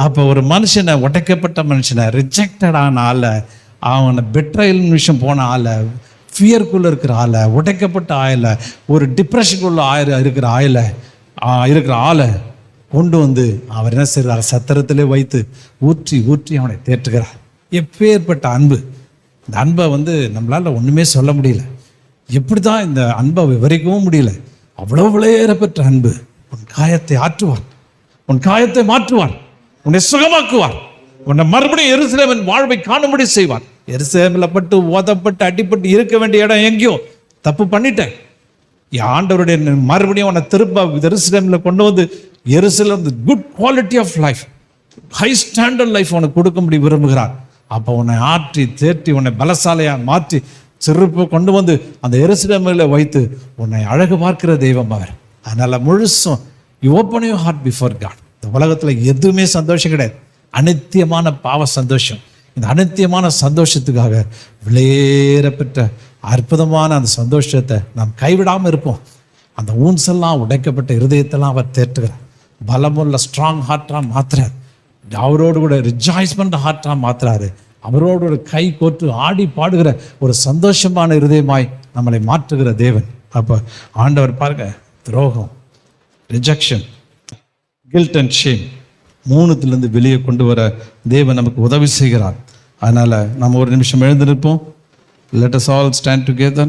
Speaker 2: அப்போ ஒரு மனுஷனை, உடைக்கப்பட்ட மனுஷனை, ரிஜெக்டடான ஆளை, அவனை பெட்ரையல் விஷயம் போன ஆளை, ஃபியர்க்குள்ளே இருக்கிற ஆளை, உடைக்கப்பட்ட ஆளை, ஒரு டிப்ரெஷனுக்குள்ள இருக்கிற ஆளை கொண்டு வந்து அவர் என்ன செய்கிறார்? சத்திரத்திலே வைத்து ஊற்றி அவனை தேற்றுகிறார். எப்பேற்பட்ட அன்பு! இந்த அன்பை நம்மளால் ஒன்றுமே சொல்ல முடியல. எப்படி தான் இந்த அன்பை விவரிக்கவும் முடியல. அவ்வளோ விளையேறப்பெற்ற அன்பு. உன் காயத்தை ஆற்றுவார், உன் காயத்தை மாற்றுவார், உன்னை சுகமாக்குவார், உன்னை மறுபடியும் எருசலேமின் வாழ்வை காணும்படி செய்வார். எருசலேமில் பட்டு ஓதப்பட்டு அடிப்பட்டு இருக்க வேண்டிய இடம் எங்கேயோ தப்பு பண்ணிட்டேன். ஆண்டவருடைய மறுபடியும் உன்னை திரும்ப எருசலேமில் கொண்டு வந்து எருசலேம் good quality of life, high standard life உனக்கு கொடுக்கும்படி விரும்புகிறார். அப்போ உன்னை ஆற்றி தேற்றி உன்னை பலசாலையாக மாற்றி சிறப்பு கொண்டு வந்து அந்த எருசலேமில் வைத்து உன்னை அழகு பார்க்கிற தெய்வம் அவர். அதனால் முழுசும் you open your heart before God. இந்த உலகத்தில் எதுவுமே சந்தோஷம் கிடையாது. அநித்தியமான பாவ சந்தோஷம். இந்த அநித்தியமான சந்தோஷத்துக்காக விலையேறப்பெற்ற அற்புதமான அந்த சந்தோஷத்தை நாம் கைவிடாமல் இருப்போம். அந்த ஊன்செல்லாம் உடைக்கப்பட்ட இருதயத்தெல்லாம் அவர் தேற்றுகிறார். பலமுள்ள ஸ்ட்ராங் ஹார்ட்டாக மாத்துறார். அவரோடு கூட ரிஜாய்ஸ்மெண்ட் ஹார்ட்டாக மாத்துறாரு. அவரோடு ஒரு கை கோர்த்து ஆடி பாடுகிற ஒரு சந்தோஷமான இருதயமாய் நம்மளை மாற்றுகிற தேவன். அப்போ ஆண்டவர் பாருங்க, துரோகம், ரிஜெக்ஷன், கில்ட் அண்ட் ஷேம் மூணுத்திலிருந்து வெளியே கொண்டு வர தேவன் நமக்கு உதவி செய்கிறார். அதனால் நம்ம ஒரு நிமிஷம் எழுந்திருப்போம். Let us all stand together.